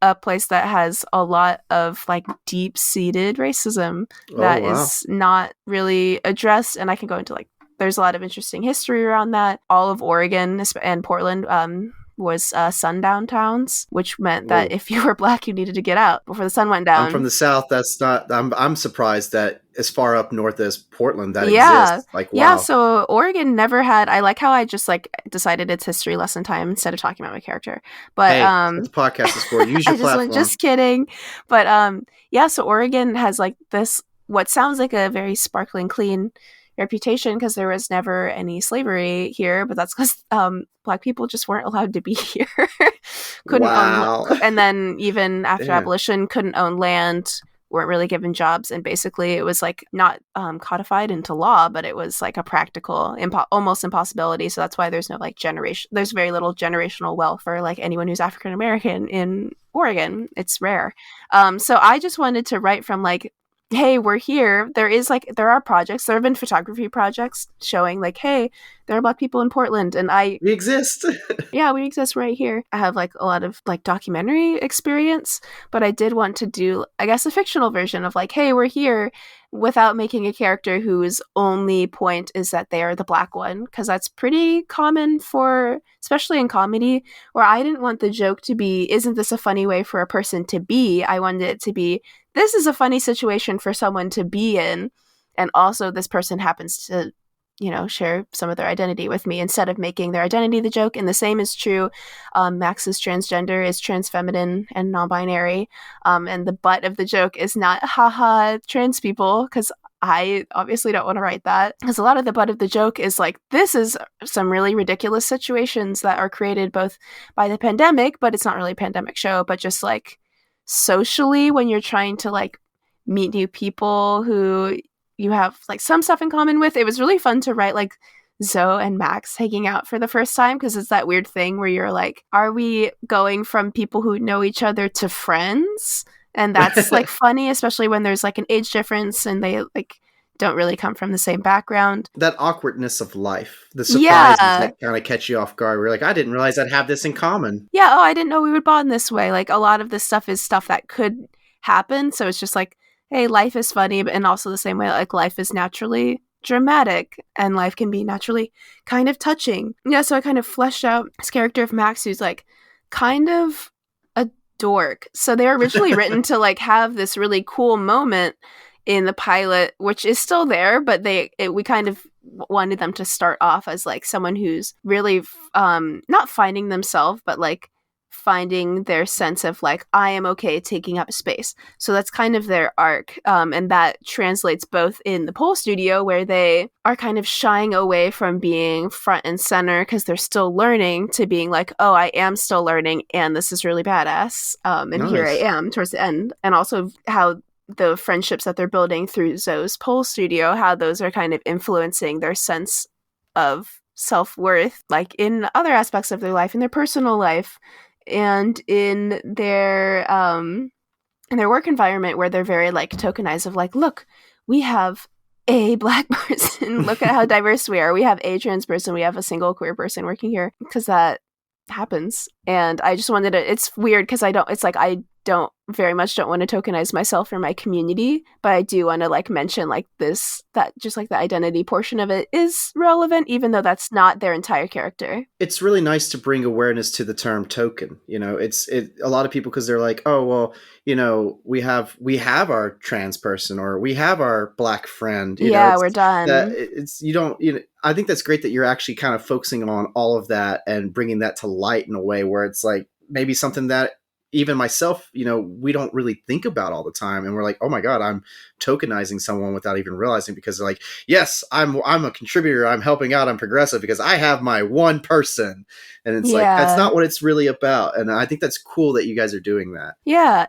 a place that has a lot of like deep-seated racism that is not really addressed. And I can go into like, there's a lot of interesting history around that. All of Oregon and Portland was sundown towns, which meant that if you were Black, you needed to get out before the sun went down. I'm from the South. That's not. I'm surprised that as far up north as Portland that exists. Like, wow. Yeah. So Oregon never had. I like how I just like decided it's history lesson time instead of talking about my character. But hey, what the podcast is for. Use your platform. Just kidding. But yeah. So Oregon has like this what sounds like a very sparkling clean reputation because there was never any slavery here, but that's because Black people just weren't allowed to be here. Couldn't own, and then even after abolition, couldn't own land, weren't really given jobs, and basically it was like not codified into law, but it was like a practical almost impossibility. So that's why there's no like there's very little generational wealth for like anyone who's African American in Oregon. It's rare. So I just wanted to write from like, hey, we're here. There are projects. There have been photography projects showing like, hey, there are Black people in Portland, and we exist. Yeah, we exist right here. I have like a lot of like documentary experience, but I did want to do, I guess, a fictional version of like, hey, we're here, without making a character whose only point is that they are the Black one, because that's pretty common especially in comedy, where I didn't want the joke to be, isn't this a funny way for a person to be? I wanted it to be, this is a funny situation for someone to be in, and also this person happens to, share some of their identity with me, instead of making their identity the joke. And the same is true. Max is transgender, is trans feminine and non-binary. And the butt of the joke is not, haha, trans people, because I obviously don't want to write that. Because a lot of the butt of the joke is like, this is some really ridiculous situations that are created both by the pandemic, but it's not really a pandemic show, but just like socially, when you're trying to like meet new people who you have like some stuff in common with. It was really fun to write like Zoe and Max hanging out for the first time, because it's that weird thing where you're like, are we going from people who know each other to friends? And that's like funny, especially when there's like an age difference and they like don't really come from the same background. That awkwardness of life, the surprises that kind of catch you off guard. We're like, I didn't realize I'd have this in common. Yeah, I didn't know we would bond this way. Like a lot of this stuff is stuff that could happen. So it's just like, hey, life is funny, and also the same way like life is naturally dramatic and life can be naturally kind of touching. Yeah, so I kind of fleshed out this character of Max, who's like kind of a dork. So they were originally written to like have this really cool moment in the pilot, which is still there, but we kind of wanted them to start off as like someone who's really not finding themselves, but like finding their sense of like, I am okay taking up space. So that's kind of their arc. And that translates both in the Pole Studio, where they are kind of shying away from being front and center because they're still learning, to being like, oh, I am still learning and this is really badass. And nice. Here I am towards the end. And also how the friendships that they're building through Zoe's Pole Studio, how those are kind of influencing their sense of self-worth, like in other aspects of their life, in their personal life, and in their work environment, where they're very like tokenized of like, look, we have a Black person. Look at how diverse we are. We have a trans person. We have a single queer person working here, because that happens. And I just wanted to, it's weird because I don't very much don't want to tokenize myself or my community, but I do want to like mention like this, that just like the identity portion of it is relevant, even though that's not their entire character. It's really nice to bring awareness to the term token. You know, a lot of people, because they're like, oh, well, you know, we have our trans person, or we have our Black friend. You know, we're done. I think that's great that you're actually kind of focusing on all of that and bringing that to light in a way where it's like maybe something that even myself, you know, we don't really think about all the time. And we're like, oh my God, I'm tokenizing someone without even realizing, because they're like, yes, I'm a contributor. I'm helping out. I'm progressive because I have my one person. And it's like, that's not what it's really about. And I think that's cool that you guys are doing that. Yeah.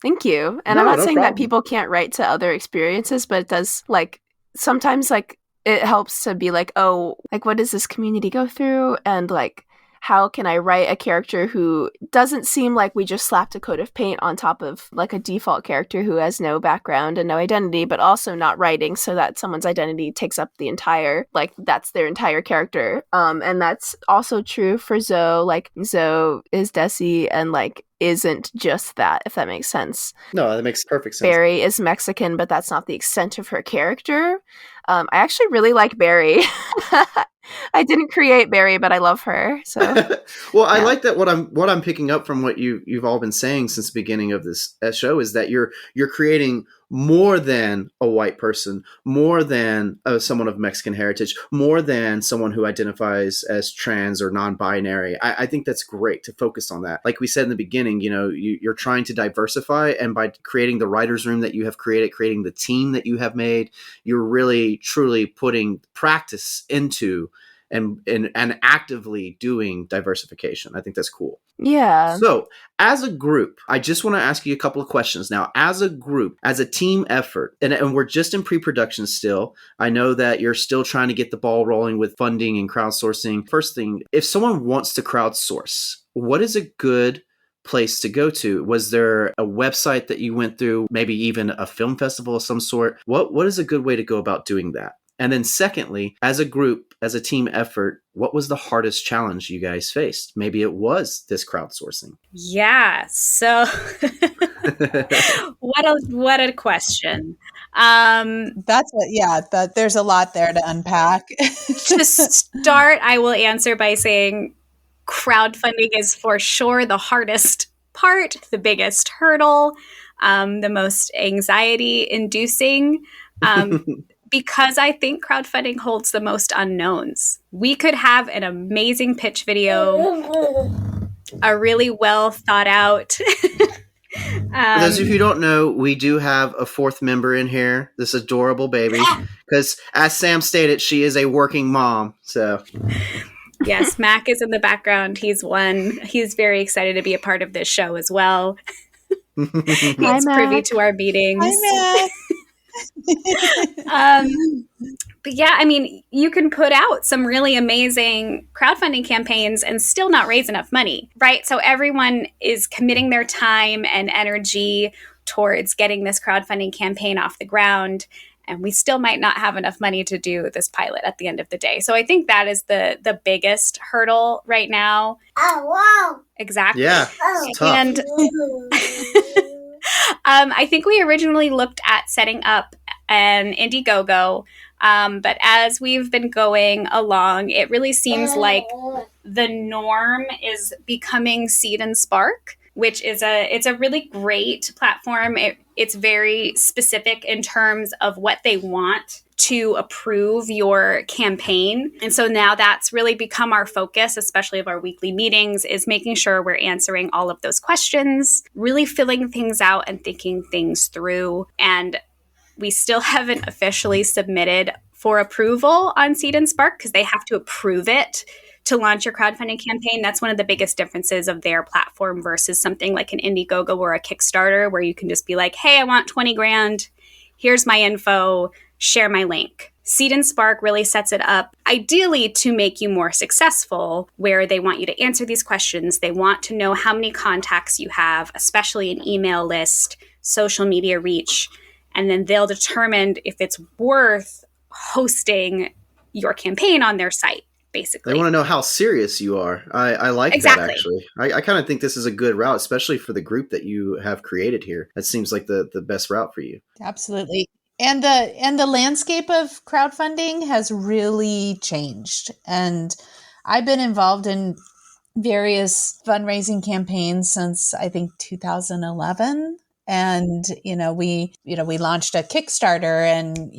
Thank you. And I'm not saying that people can't write to other experiences, but it does, like, sometimes like it helps to be like, oh, like, what does this community go through? And like, how can I write a character who doesn't seem like we just slapped a coat of paint on top of like a default character who has no background and no identity, but also not writing so that someone's identity takes up the entire, like, that's their entire character. And that's also true for Zoe. Like, Zoe is Desi and like isn't just that, if that makes sense. No, that makes perfect sense. Barry is Mexican, but that's not the extent of her character. I actually really like Barry. I didn't create Barry, but I love her. So, well, I like that. What I'm picking up from what you've all been saying since the beginning of this show is that you're creating more than a white person, more than someone of Mexican heritage, more than someone who identifies as trans or non-binary. I think that's great to focus on that. Like we said in the beginning, you know, you're trying to diversify, and by creating the writer's room that you have created, creating the team that you have made, you're really truly putting practice into and actively doing diversification. I think that's cool. Yeah. So as a group, I just want to ask you a couple of questions now. As a group, as a team effort, and we're just in pre-production still. I know that you're still trying to get the ball rolling with funding and crowdsourcing. First thing, if someone wants to crowdsource, what is a good place to go to? Was there a website that you went through, maybe even a film festival of some sort? What is a good way to go about doing that? And then secondly, as a group, as a team effort, what was the hardest challenge you guys faced? Maybe it was this crowdsourcing. Yeah. So what a question. There's a lot there to unpack. To start, I will answer by saying crowdfunding is for sure the hardest part, the biggest hurdle, the most anxiety inducing. Because I think crowdfunding holds the most unknowns. We could have an amazing pitch video, a really well thought out. For those of you who don't know, we do have a fourth member in here, this adorable baby, because as Sam stated, she is a working mom. So yes, Mac is in the background. He's very excited to be a part of this show as well. He's privy to our meetings. Hi, Mac. But yeah, I mean, you can put out some really amazing crowdfunding campaigns and still not raise enough money, right? So everyone is committing their time and energy towards getting this crowdfunding campaign off the ground, and we still might not have enough money to do this pilot at the end of the day. So I think that is the biggest hurdle right now. Oh, wow. Exactly. Yeah, it's tough. And I think we originally looked at setting up an Indiegogo, but as we've been going along, it really seems like the norm is becoming Seed and Spark, which is it's a really great platform. It's very specific in terms of what they want to approve your campaign. And so now that's really become our focus, especially of our weekly meetings, is making sure we're answering all of those questions, really filling things out and thinking things through. And we still haven't officially submitted for approval on Seed and Spark because they have to approve it to launch your crowdfunding campaign. That's one of the biggest differences of their platform versus something like an Indiegogo or a Kickstarter, where you can just be like, hey, I want 20 grand. Here's my info. Share my link. Seed and Spark really sets it up ideally to make you more successful, where they want you to answer these questions. They want to know how many contacts you have, especially an email list, social media reach. and then they'll determine if it's worth hosting your campaign on their site, basically. They want to know how serious you are. I like Exactly. that, actually. I kind of think this is a good route, especially for the group that you have created here. That seems like the best route for you. Absolutely. And the landscape of crowdfunding has really changed. And I've been involved in various fundraising campaigns since I think 2011. And we launched a Kickstarter, and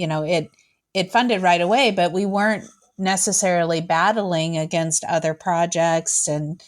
it funded right away, but we weren't necessarily battling against other projects and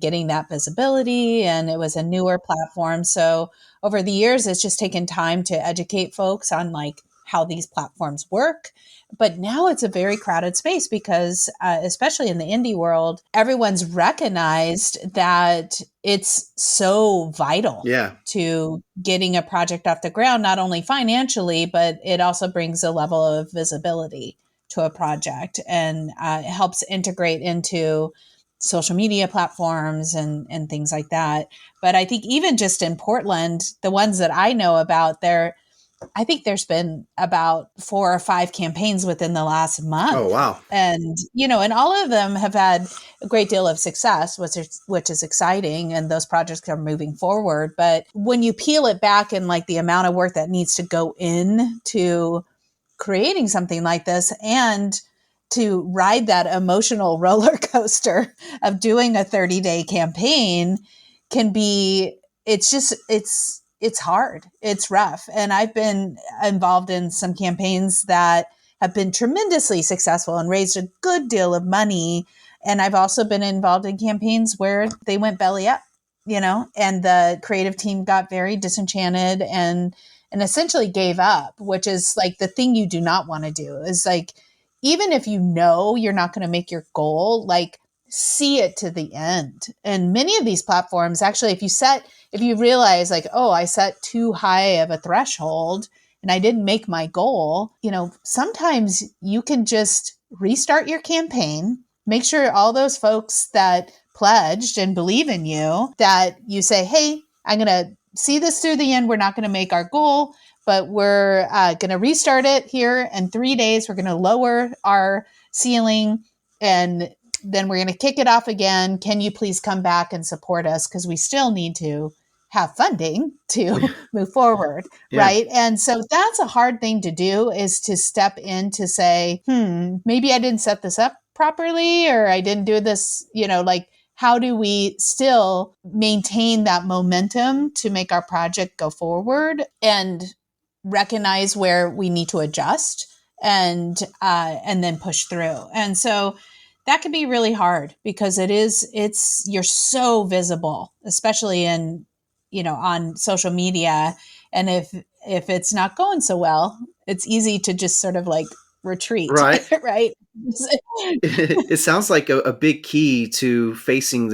getting that visibility, and it was a newer platform. So over the years, it's just taken time to educate folks on like how these platforms work. But now it's a very crowded space because, especially in the indie world, everyone's recognized that it's so vital to getting a project off the ground, not only financially, but it also brings a level of visibility to a project, and it helps integrate into social media platforms and things like that. But I think even just in Portland, the ones that I know about, I think there's been about 4 or 5 campaigns within the last month. Oh, wow. And, and all of them have had a great deal of success, which is exciting. And those projects are moving forward. But when you peel it back and like the amount of work that needs to go into creating something like this, and to ride that emotional roller coaster of doing a 30-day campaign can be, it's hard. It's rough. And I've been involved in some campaigns that have been tremendously successful and raised a good deal of money. And I've also been involved in campaigns where they went belly up, and the creative team got very disenchanted and essentially gave up, which is like the thing you do not want to do. Is like, even if you're not going to make your goal, like see it to the end. And many of these platforms, actually, if you realize like, oh, I set too high of a threshold and I didn't make my goal, sometimes you can just restart your campaign, make sure all those folks that pledged and believe in you, that you say, hey, I'm going to see this through the end. We're not going to make our goal, but we're going to restart it here in 3 days. We're going to lower our ceiling, and then we're going to kick it off again. Can you please come back and support us? Because we still need to have funding to move forward. Right. And so that's a hard thing to do, is to step in to say, maybe I didn't set this up properly, or I didn't do this, like, how do we still maintain that momentum to make our project go forward and recognize where we need to adjust and then push through? And so that can be really hard, because you're so visible, especially in, on social media. And if it's not going so well, it's easy to just sort of like retreat. Right. Right. It sounds like a big key to facing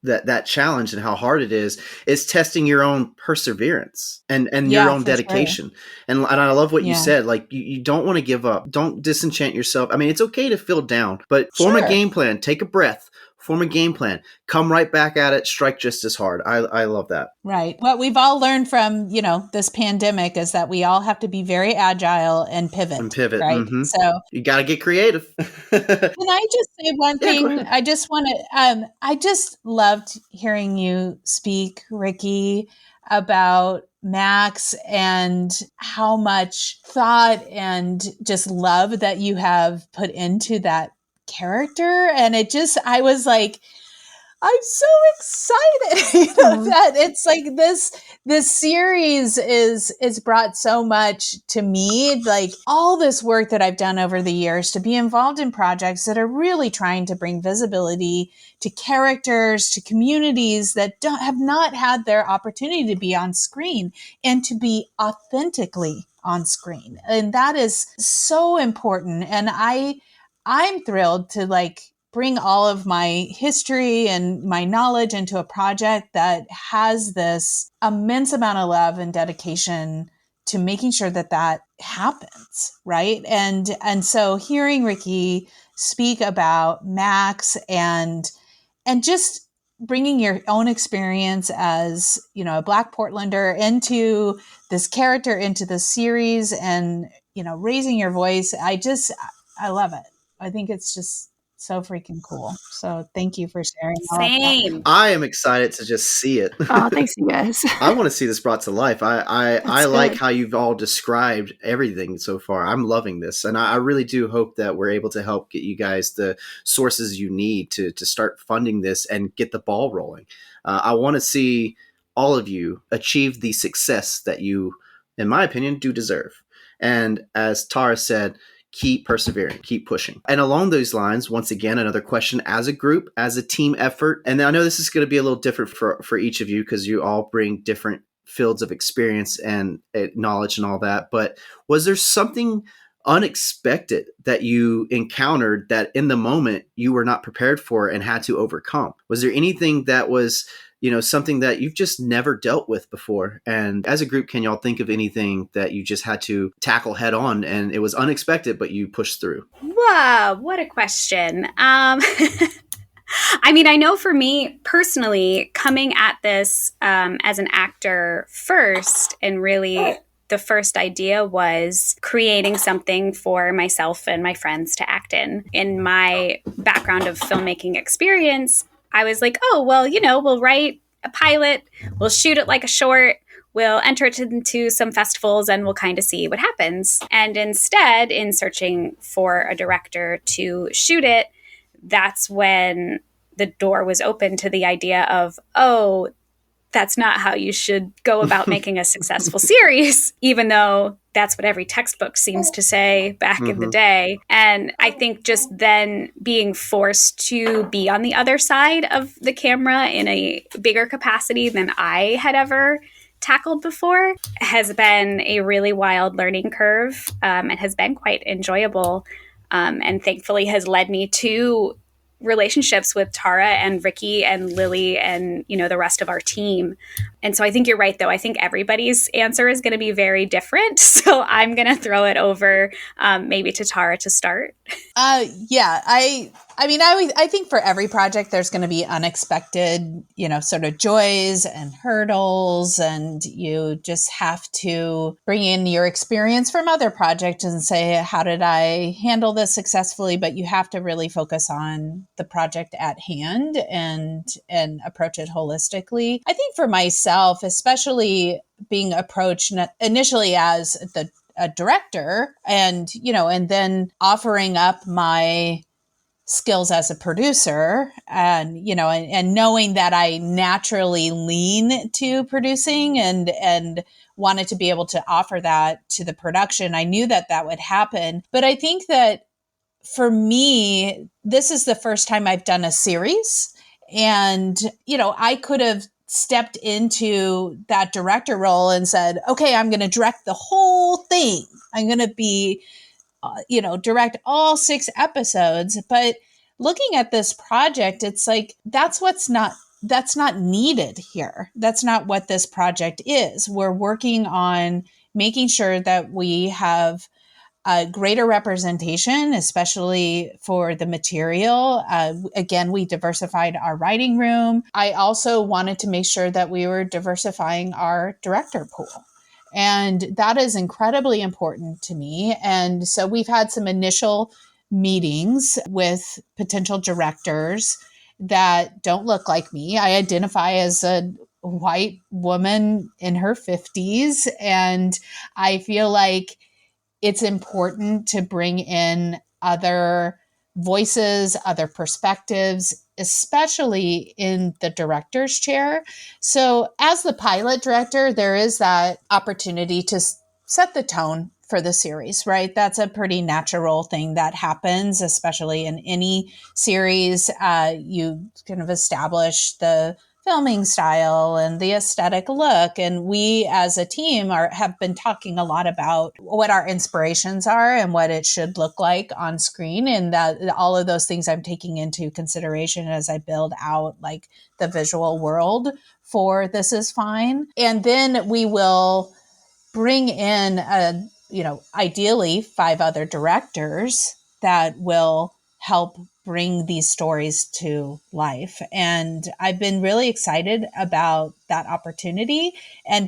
that challenge and how hard it is testing your own perseverance and your own dedication. Sure. And I love what you said. Like, you don't want to give up. Don't disenchant yourself. I mean, it's okay to feel down, but form a game plan, take a breath, form a game plan, come right back at it, strike just as hard. I love that. Right. What we've all learned from, this pandemic is that we all have to be very agile and pivot. Right. Mm-hmm. So you got to get creative. Can I just say one thing? I just want to, I just loved hearing you speak, Ricky, about Max and how much thought and just love that you have put into that character. And I was like, I'm so excited that it's like this series is brought so much to me, like all this work that I've done over the years to be involved in projects that are really trying to bring visibility to characters, to communities that have not had their opportunity to be on screen and to be authentically on screen. And that is so important. And I'm thrilled to bring all of my history and my knowledge into a project that has this immense amount of love and dedication to making sure that happens, right? And so hearing Ricky speak about Max and just bringing your own experience as, a Black Portlander into this character, into the series, and, raising your voice. I love it. I think it's just so freaking cool. So thank you for sharing all of that. Same. I am excited to just see it. Oh, thanks, you guys. I want to see this brought to life. I That's like good. how you've all described everything so far. I'm loving this. And I really do hope that we're able to help get you guys the sources you need to start funding this and get the ball rolling. I want to see all of you achieve the success that you, in my opinion, do deserve. And as Tara said, keep persevering, keep pushing. And along those lines, once again, another question: as a group, as a team effort, and I know this is going to be a little different for each of you because you all bring different fields of experience and knowledge and all that, but was there something unexpected that you encountered that in the moment you were not prepared for and had to overcome? Was there anything that was something that you've just never dealt with before? And as a group, can y'all think of anything that you just had to tackle head on and it was unexpected, but you pushed through? Whoa, what a question. I mean, I know for me personally, coming at this as an actor first, and really the first idea was creating something for myself and my friends to act in. In my background of filmmaking experience, I was like, oh, well, we'll write a pilot, we'll shoot it like a short, we'll enter it into some festivals, and we'll kind of see what happens. And instead, in searching for a director to shoot it, that's when the door was open to the idea of, oh, that's not how you should go about making a successful series, even though that's what every textbook seems to say back in the day. And I think just then being forced to be on the other side of the camera in a bigger capacity than I had ever tackled before has been a really wild learning curve, and has been quite enjoyable, and thankfully has led me to relationships with Tara and Ricky and Lily and the rest of our team. And so I think you're right, though. I think everybody's answer is going to be very different. So I'm going to throw it over maybe to Tara to start. Yeah, I think for every project, there's going to be unexpected, sort of joys and hurdles, and you just have to bring in your experience from other projects and say, how did I handle this successfully? But you have to really focus on the project at hand and approach it holistically. I think for myself, especially being approached initially as a director and then offering up my skills as a producer and knowing that I naturally lean to producing and wanted to be able to offer that to the production. I knew that would happen. But I think that for me, this is the first time I've done a series. And, I could have stepped into that director role and said, okay, I'm going to direct the whole thing. I'm going to be, direct all 6 episodes. But looking at this project, it's like, that's not needed here. That's not what this project is. We're working on making sure that we have a greater representation, especially for the material. Again, we diversified our writing room. I also wanted to make sure that we were diversifying our director pool. And that is incredibly important to me. And so we've had some initial meetings with potential directors that don't look like me. I identify as a white woman in her 50s, and I feel like it's important to bring in other voices, other perspectives, especially in the director's chair. So as the pilot director, there is that opportunity to set the tone for the series, right? That's a pretty natural thing that happens, especially in any series. You kind of establish the filming style and the aesthetic look. And we as a team have been talking a lot about what our inspirations are and what it should look like on screen. And that all of those things I'm taking into consideration as I build out like the visual world for This Is Fine. And then we will bring in ideally 5 other directors that will help bring these stories to life. And I've been really excited about that opportunity.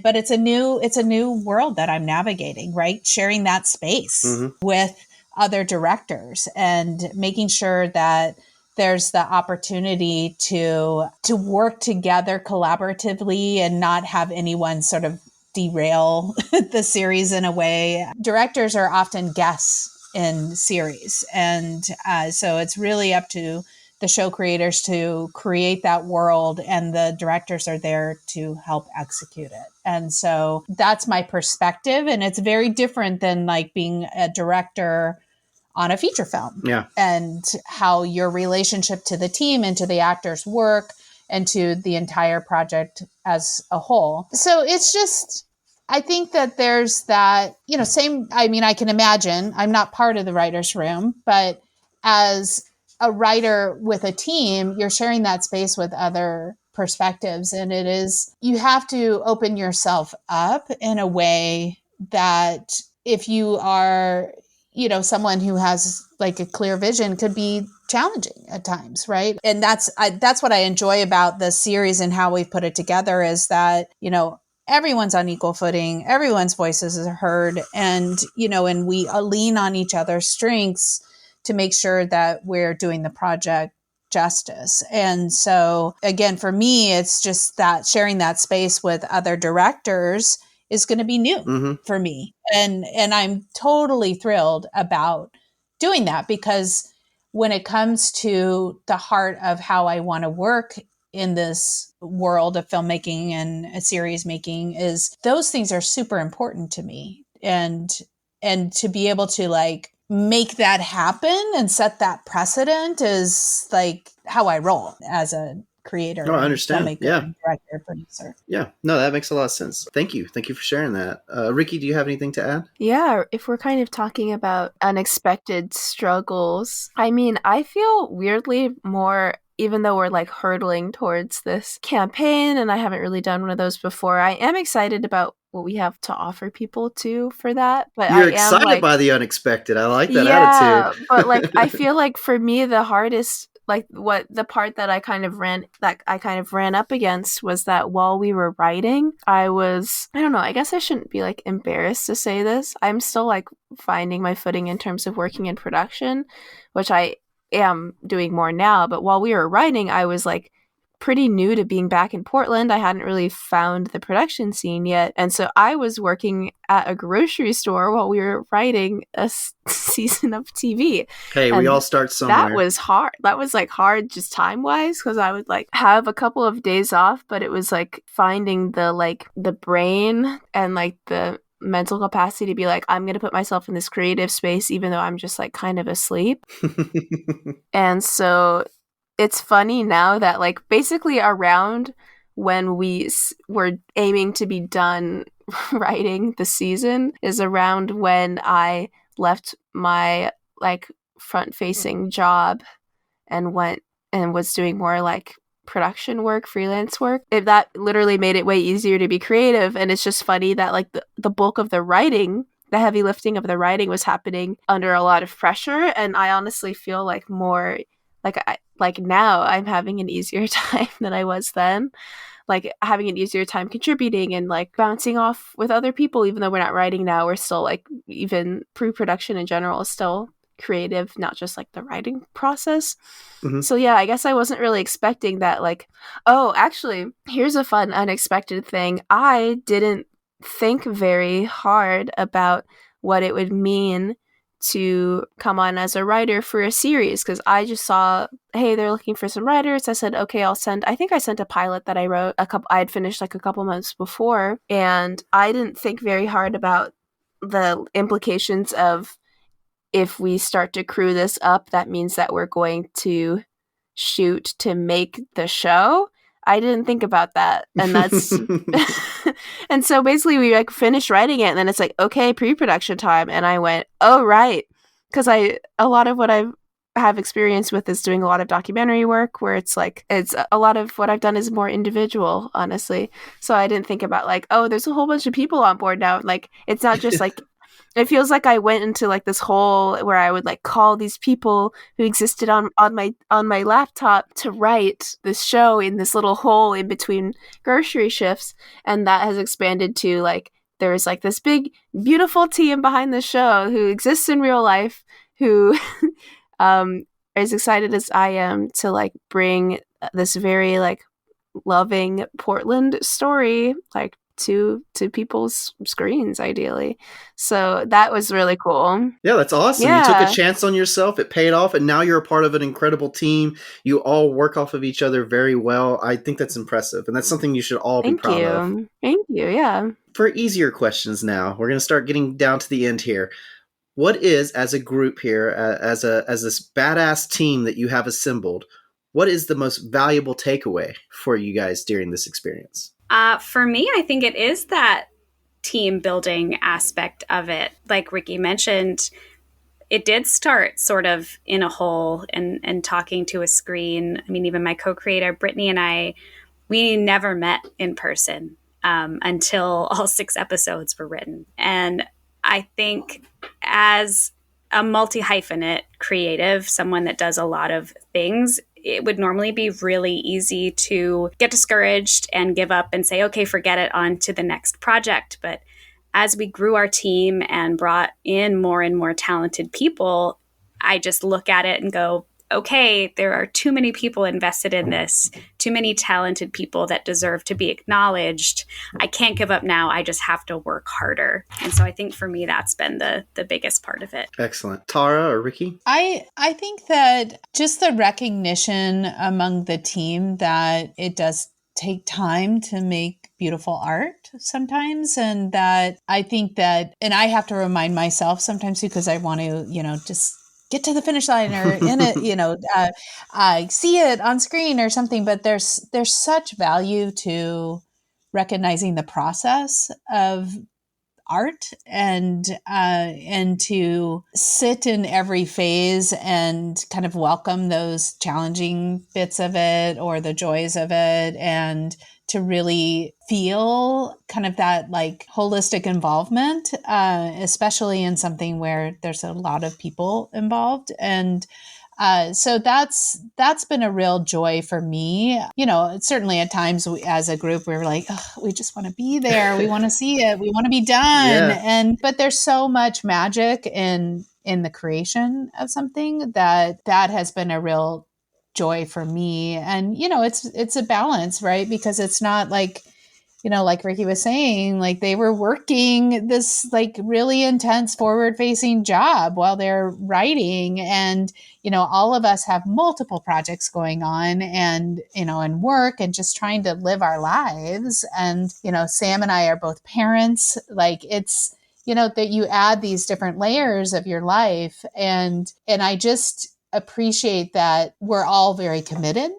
But it's a new world that I'm navigating, right? Sharing that space with other directors and making sure that there's the opportunity to work together collaboratively and not have anyone sort of derail the series in a way. Directors are often guests in series. And so it's really up to the show creators to create that world, and the directors are there to help execute it. And so that's my perspective. And it's very different than like being a director on a feature film. Yeah. And how your relationship to the team and to the actors work and to the entire project as a whole. So it's just, I think that there's that, I can imagine, I'm not part of the writer's room, but as a writer with a team, you're sharing that space with other perspectives. And you have to open yourself up in a way that if you are, someone who has like a clear vision, could be challenging at times, right? And that's what I enjoy about the series and how we've put it together, is that, everyone's on equal footing, everyone's voices are heard, and we lean on each other's strengths to make sure that we're doing the project justice. And so again, for me, it's just that sharing that space with other directors is going to be new for me. And I'm totally thrilled about doing that, because when it comes to the heart of how I want to work in this world of filmmaking and series making, is those things are super important to me. And to be able to like make that happen and set that precedent is like how I roll as a creator. Oh, I understand. Filmmaker, director, producer. Yeah. No, that makes a lot of sense. Thank you. Thank you for sharing that. Ricky, do you have anything to add? Yeah, if we're kind of talking about unexpected struggles, I feel weirdly more, even though we're like hurtling towards this campaign and I haven't really done one of those before, I am excited about what we have to offer people too for that. But You're I am excited by the unexpected. I like that attitude. attitude. But like, I feel like for me, the hardest, like what the part that I kind of ran up against was that while we were writing, I don't know, I guess I shouldn't be like embarrassed to say this. I'm still like finding my footing in terms of working in production, which I am doing more now. But while we were writing, I was like pretty new to being back in Portland. I hadn't really found the production scene yet. And so I was working at a grocery store while we were writing a season of TV. Hey, and we all start somewhere. That was hard. That was like hard just time-wise, because I would like have a couple of days off, but it was like finding the brain and like the mental capacity to be like, I'm going to put myself in this creative space even though I'm just like kind of asleep. And so it's funny now that like basically around when we were aiming to be done writing the season is around when I left my like front-facing job and went and was doing more like production work, freelance work. That literally made it way easier to be creative. And it's just funny that like the bulk of the writing, the heavy lifting of the writing was happening under a lot of pressure. And I honestly feel like more like now I'm having an easier time than I was then. Like having an easier time contributing and like bouncing off with other people, even though we're not writing now, we're still like, even pre-production in general is still creative, not just like the writing process. So yeah, I guess I wasn't really expecting that. Like, oh, actually, here's a fun unexpected thing. I didn't think very hard about what it would mean to come on as a writer for a series, because I just saw, hey, they're looking for some writers. I said, okay, I think I sent a pilot that I wrote I had finished like a couple months before, and I didn't think very hard about the implications of, if we start to crew this up, that means that we're going to shoot to make the show. I didn't think about that. And that's and so basically we like finished writing it, and then it's like, okay, pre-production time. And I went, oh right, because a lot of what I have experience with is doing a lot of documentary work where it's a lot of what I've done is more individual, honestly. So I didn't think about like, oh, there's a whole bunch of people on board now. Like it's not just like it feels like I went into like this hole where I would like call these people who existed on my laptop to write this show in this little hole in between grocery shifts, and that has expanded to like there's like this big beautiful team behind the show who exists in real life who are as excited as I am to like bring this very like loving Portland story like to people's screens ideally. So that was really cool. Yeah, that's awesome. Yeah. You took a chance on yourself, it paid off, and now you're a part of an incredible team. You all work off of each other very well. I think that's impressive, and that's something you should all be proud of. Thank you. Yeah. For easier questions now, we're going to start getting down to the end here. What is, as a group here, as this badass team that you have assembled, what is the most valuable takeaway for you guys during this experience? For me, I think it is that team building aspect of it. Like Ricky mentioned, it did start sort of in a hole and talking to a screen. I mean, even my co-creator, Brittany, and I, we never met in person until all 6 episodes were written. And I think as a multi-hyphenate creative, someone that does a lot of things, it would normally be really easy to get discouraged and give up and say, okay, forget it, on to the next project. But as we grew our team and brought in more and more talented people, I just look at it and go, okay, there are too many people invested in this, too many talented people that deserve to be acknowledged. I can't give up now. I just have to work harder. And so I think for me, that's been the biggest part of it. Excellent. Tara or Ricky? I think that just the recognition among the team that it does take time to make beautiful art sometimes. And that I think that, and I have to remind myself sometimes because I want to, just get to the finish line or in it, see it on screen or something. But there's such value to recognizing the process of art and to sit in every phase and kind of welcome those challenging bits of it or the joys of it, and to really feel kind of that like holistic involvement, especially in something where there's a lot of people involved. And so that's been a real joy for me. Certainly at times as a group, we're like, we just want to be there. We want to see it. We want to be done. Yeah. But there's so much magic in the creation of something that has been a real joy for me. And, it's a balance, right? Because it's not like, like Ricky was saying, like they were working this like really intense forward facing job while they're writing. And, all of us have multiple projects going on and, and work and just trying to live our lives. And, Sam and I are both parents. Like it's, that you add these different layers of your life. And I just appreciate that we're all very committed.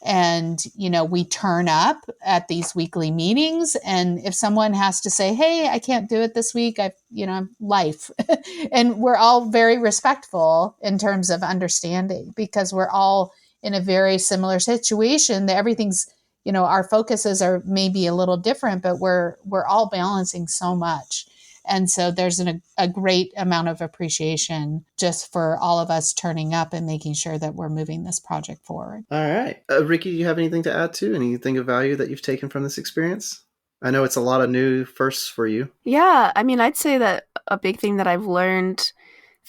And, we turn up at these weekly meetings. And if someone has to say, hey, I can't do it this week, I've life. And we're all very respectful in terms of understanding because we're all in a very similar situation that everything's, our focuses are maybe a little different, but we're all balancing so much. And so there's a great amount of appreciation just for all of us turning up and making sure that we're moving this project forward. All right. Ricky, do you have anything to add to? Anything of value that you've taken from this experience? I know it's a lot of new firsts for you. Yeah. I mean, I'd say that a big thing that I've learned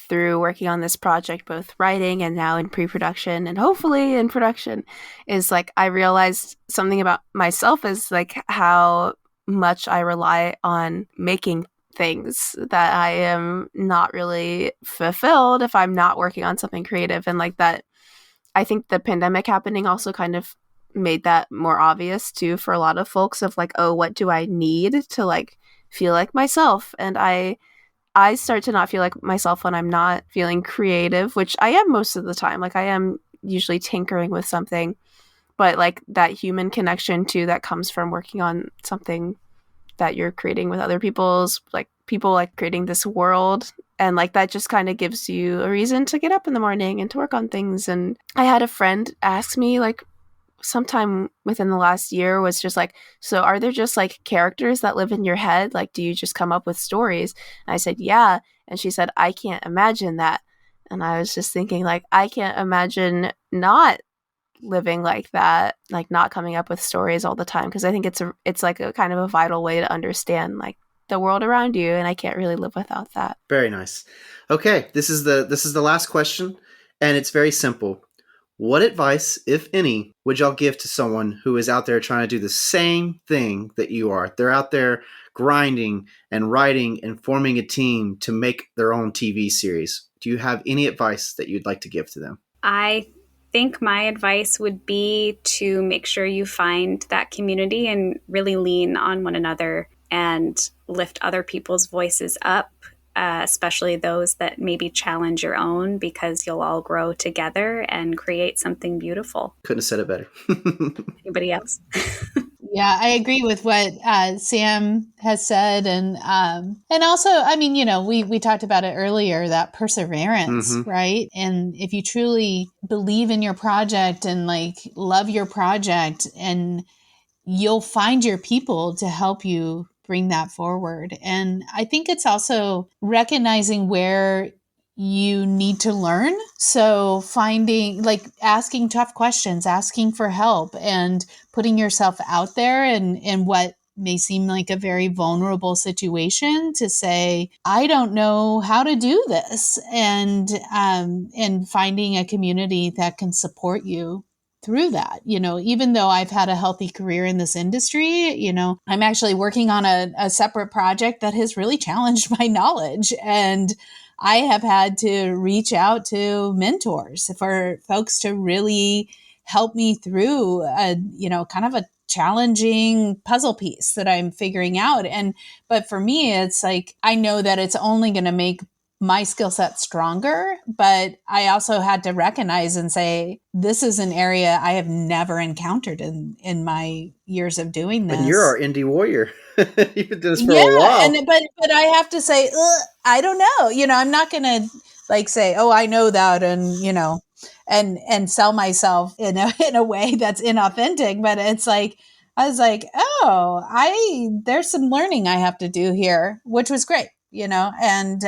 through working on this project, both writing and now in pre-production and hopefully in production, is like I realized something about myself is like how much I rely on making things that I am not really fulfilled if I'm not working on something creative. And like that, I think the pandemic happening also kind of made that more obvious too for a lot of folks of like, oh, what do I need to like feel like myself? And I start to not feel like myself when I'm not feeling creative, which I am most of the time. Like I am usually tinkering with something, but like that human connection too that comes from working on something that you're creating with other people's like people like creating this world, and like that just kind of gives you a reason to get up in the morning and to work on things. And I had a friend ask me like sometime within the last year was just like, so are there just like characters that live in your head? Like, do you just come up with stories? And I said, yeah. And she said, I can't imagine that. And I was just thinking, like, I can't imagine not living like that, like not coming up with stories all the time, because I think it's like a kind of a vital way to understand like the world around you, and I can't really live without that. Very nice. Okay, this is the last question, and it's very simple. What advice, if any, would y'all give to someone who is out there trying to do the same thing that you are? They're out there grinding and writing and forming a team to make their own TV series. Do you have any advice that you'd like to give to them? I think my advice would be to make sure you find that community and really lean on one another and lift other people's voices up, especially those that maybe challenge your own, because you'll all grow together and create something beautiful. Couldn't have said it better. Anybody else? Yeah, I agree with what Sam has said, and also, I mean, we talked about it earlier, that perseverance, right? And if you truly believe in your project and like love your project, and you'll find your people to help you bring that forward. And I think it's also recognizing where you need to learn. So finding, like, asking tough questions, asking for help, and putting yourself out there in what may seem like a very vulnerable situation to say, I don't know how to do this. And finding a community that can support you through that. Even though I've had a healthy career in this industry, I'm actually working on a separate project that has really challenged my knowledge. And I have had to reach out to mentors for folks to really help me through kind of a challenging puzzle piece that I'm figuring out. But for me, it's like, I know that it's only going to make my skill set stronger, but I also had to recognize and say, this is an area I have never encountered in my years of doing this. And you're our indie warrior. You've been doing this for a while. But I have to say, I don't know. I'm not going to like say, oh, I know that, and sell myself in a way that's inauthentic. But it's like, I was like, oh, there's some learning I have to do here, which was great. And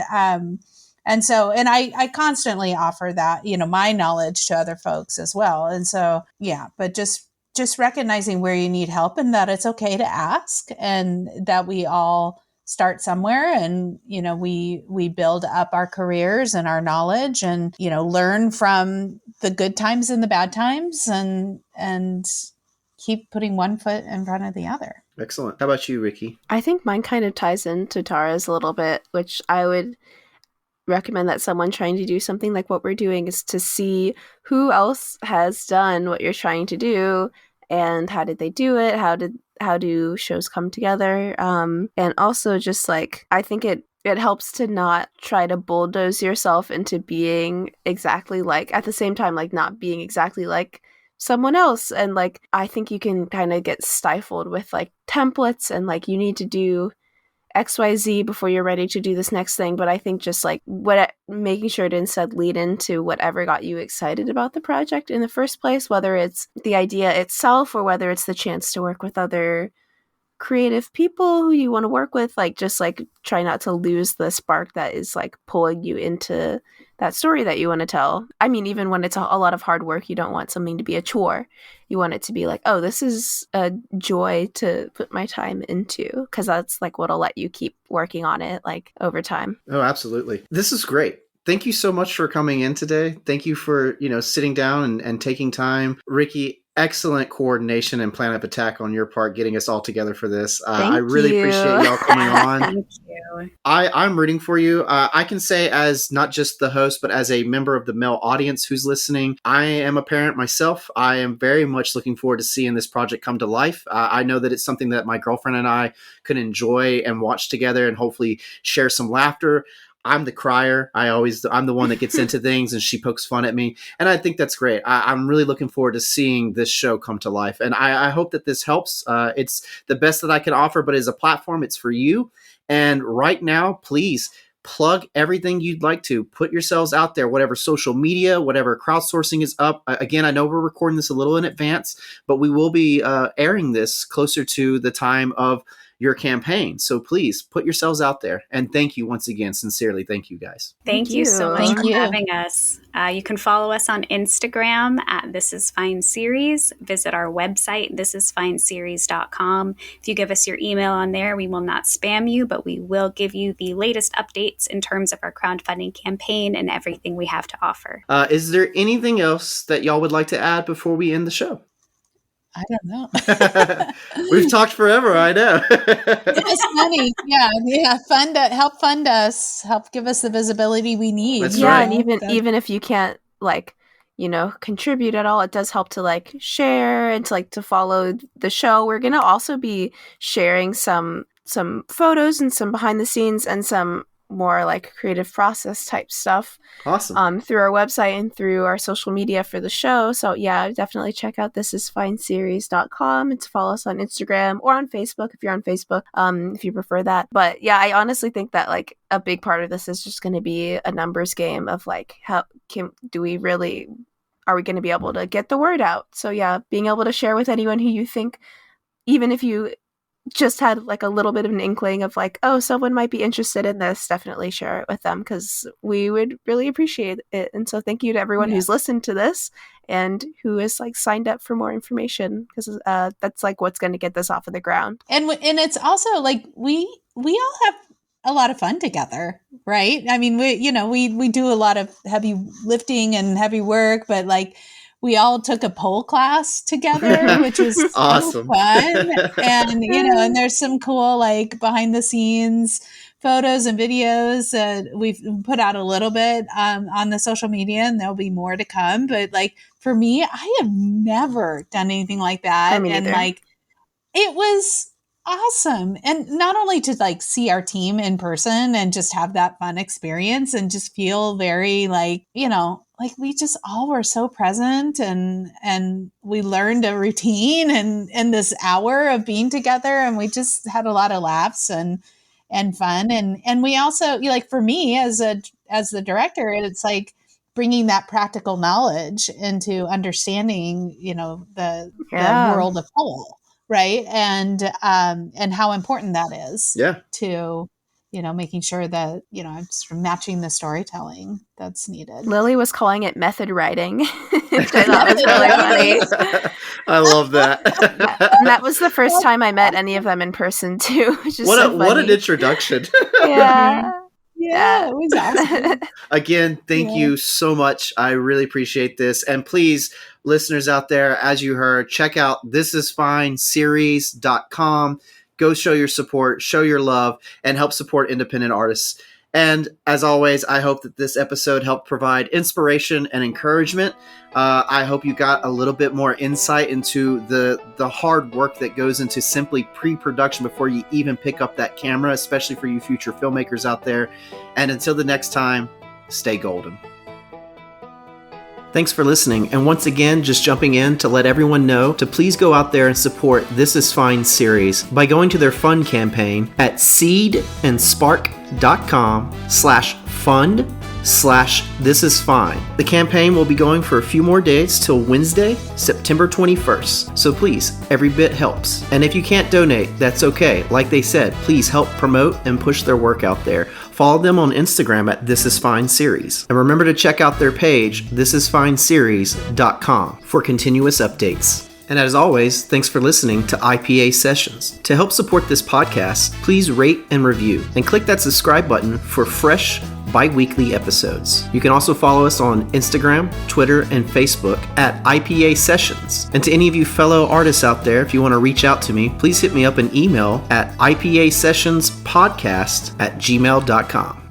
so I constantly offer that, my knowledge to other folks as well. And so, yeah, but just recognizing where you need help, and that it's okay to ask, and that we all start somewhere, and, we build up our careers and our knowledge, and, learn from the good times and the bad times, and keep putting one foot in front of the other. Excellent. How about you, Ricky? I think mine kind of ties into Tara's a little bit, which I would recommend that someone trying to do something like what we're doing is to see who else has done what you're trying to do, and how did they do it? How do shows come together? And also just like, I think it helps to not try to bulldoze yourself into being exactly like, at the same time, like not being exactly like someone else. And like, I think you can kind of get stifled with like templates and like, you need to do XYZ before you're ready to do this next thing. But I think just like making sure to instead lead into whatever got you excited about the project in the first place, whether it's the idea itself or whether it's the chance to work with other creative people who you want to work with. Like, just like try not to lose the spark that is like pulling you into that story that you want to tell. I mean, even when it's a lot of hard work, you don't want something to be a chore. You want it to be like, oh, this is a joy to put my time into, because that's like what'll let you keep working on it like over time. Oh, absolutely. This is great. Thank you so much for coming in today. Thank you for, sitting down and taking time. Ricky, excellent coordination and plan of attack on your part, getting us all together for this. I really appreciate y'all coming on. Thank you. I'm rooting for you. I can say, as not just the host, but as a member of the male audience who's listening, I am a parent myself. I am very much looking forward to seeing this project come to life. I know that it's something that my girlfriend and I could enjoy and watch together, and hopefully share some laughter. I'm the crier. I'm the one that gets into things, and she pokes fun at me. And I think that's great. I'm really looking forward to seeing this show come to life. And I hope that this helps. It's the best that I can offer, but as a platform, it's for you. And right now, please plug everything you'd like to. Put yourselves out there, whatever social media, whatever crowdsourcing is up. Again, I know we're recording this a little in advance, but we will be airing this closer to the time of your campaign. So please put yourselves out there. And thank you once again. Sincerely, thank you guys. Thank you so much Thank for you. having us. You can follow us on Instagram at This Is Fine Series. Visit our website, thisisfineseries.com. If you give us your email on there, we will not spam you, but we will give you the latest updates in terms of our crowdfunding campaign and everything we have to offer. Is there anything else that y'all would like to add before we end the show? I don't know. We've talked forever, I know. Give us money. Help fund us. Help give us the visibility we need. That's Yeah, right. and even if you can't contribute at all, it does help to share and to follow the show. We're gonna also be sharing some photos and some behind the scenes and some more creative process type stuff Awesome. through our website and through our social media for the show. So yeah, definitely check out thisisfineseries.com and to follow us on Instagram or on Facebook if you're on Facebook, if you prefer that. But yeah, I honestly think that a big part of this is just going to be a numbers game of are we going to be able to get the word out? So yeah, being able to share with anyone who you think, even if you just had a little bit of an inkling of someone might be interested in this, definitely share it with them because we would really appreciate it. And so thank you to everyone who's listened to this and who has signed up for more information because that's what's going to get this off of the ground. And it's also we all have a lot of fun together, right? I mean, we do a lot of heavy lifting and heavy work, but we all took a pole class together, which was awesome. So fun. And, and there's some cool, behind the scenes photos and videos that we've put out a little bit on the social media, and there'll be more to come. But for me, I have never done anything like that. I mean, and it was awesome. And not only to see our team in person and just have that fun experience and just feel very we just all were so present and we learned a routine and this hour of being together, and we just had a lot of laughs and fun. And we also, for me as the director, it's bringing that practical knowledge into understanding, the world of pole, right? And how important that is to making sure that, I'm sort of matching the storytelling that's needed. Lily was calling it method writing, which I thought was really funny. I love that. And that was the first time I met any of them in person too. Which is what an introduction. Yeah, it was awesome. Again, thank you so much. I really appreciate this. And please, listeners out there, as you heard, check out thisisfineseries.com. Go show your support, show your love, and help support independent artists. And as always, I hope that this episode helped provide inspiration and encouragement. I hope you got a little bit more insight into the hard work that goes into simply pre-production before you even pick up that camera, especially for you future filmmakers out there. And until the next time, stay golden. Thanks for listening, and once again, just jumping in to let everyone know to please go out there and support This Is Fine series by going to their fund campaign at seedandspark.com/fund/thisisfine. The campaign will be going for a few more days till Wednesday, September 21st. So please, every bit helps. And if you can't donate, that's okay. Like they said, please help promote and push their work out there. Follow them on Instagram at This Is Fine Series. And remember to check out their page, thisisfineseries.com, for continuous updates. And as always, thanks for listening to IPA Sessions. To help support this podcast, please rate and review, and click that subscribe button for fresh, bi-weekly episodes. You can also follow us on Instagram, Twitter, and Facebook at IPA Sessions. And to any of you fellow artists out there, if you want to reach out to me, please hit me up an email at ipasessionspodcast@gmail.com.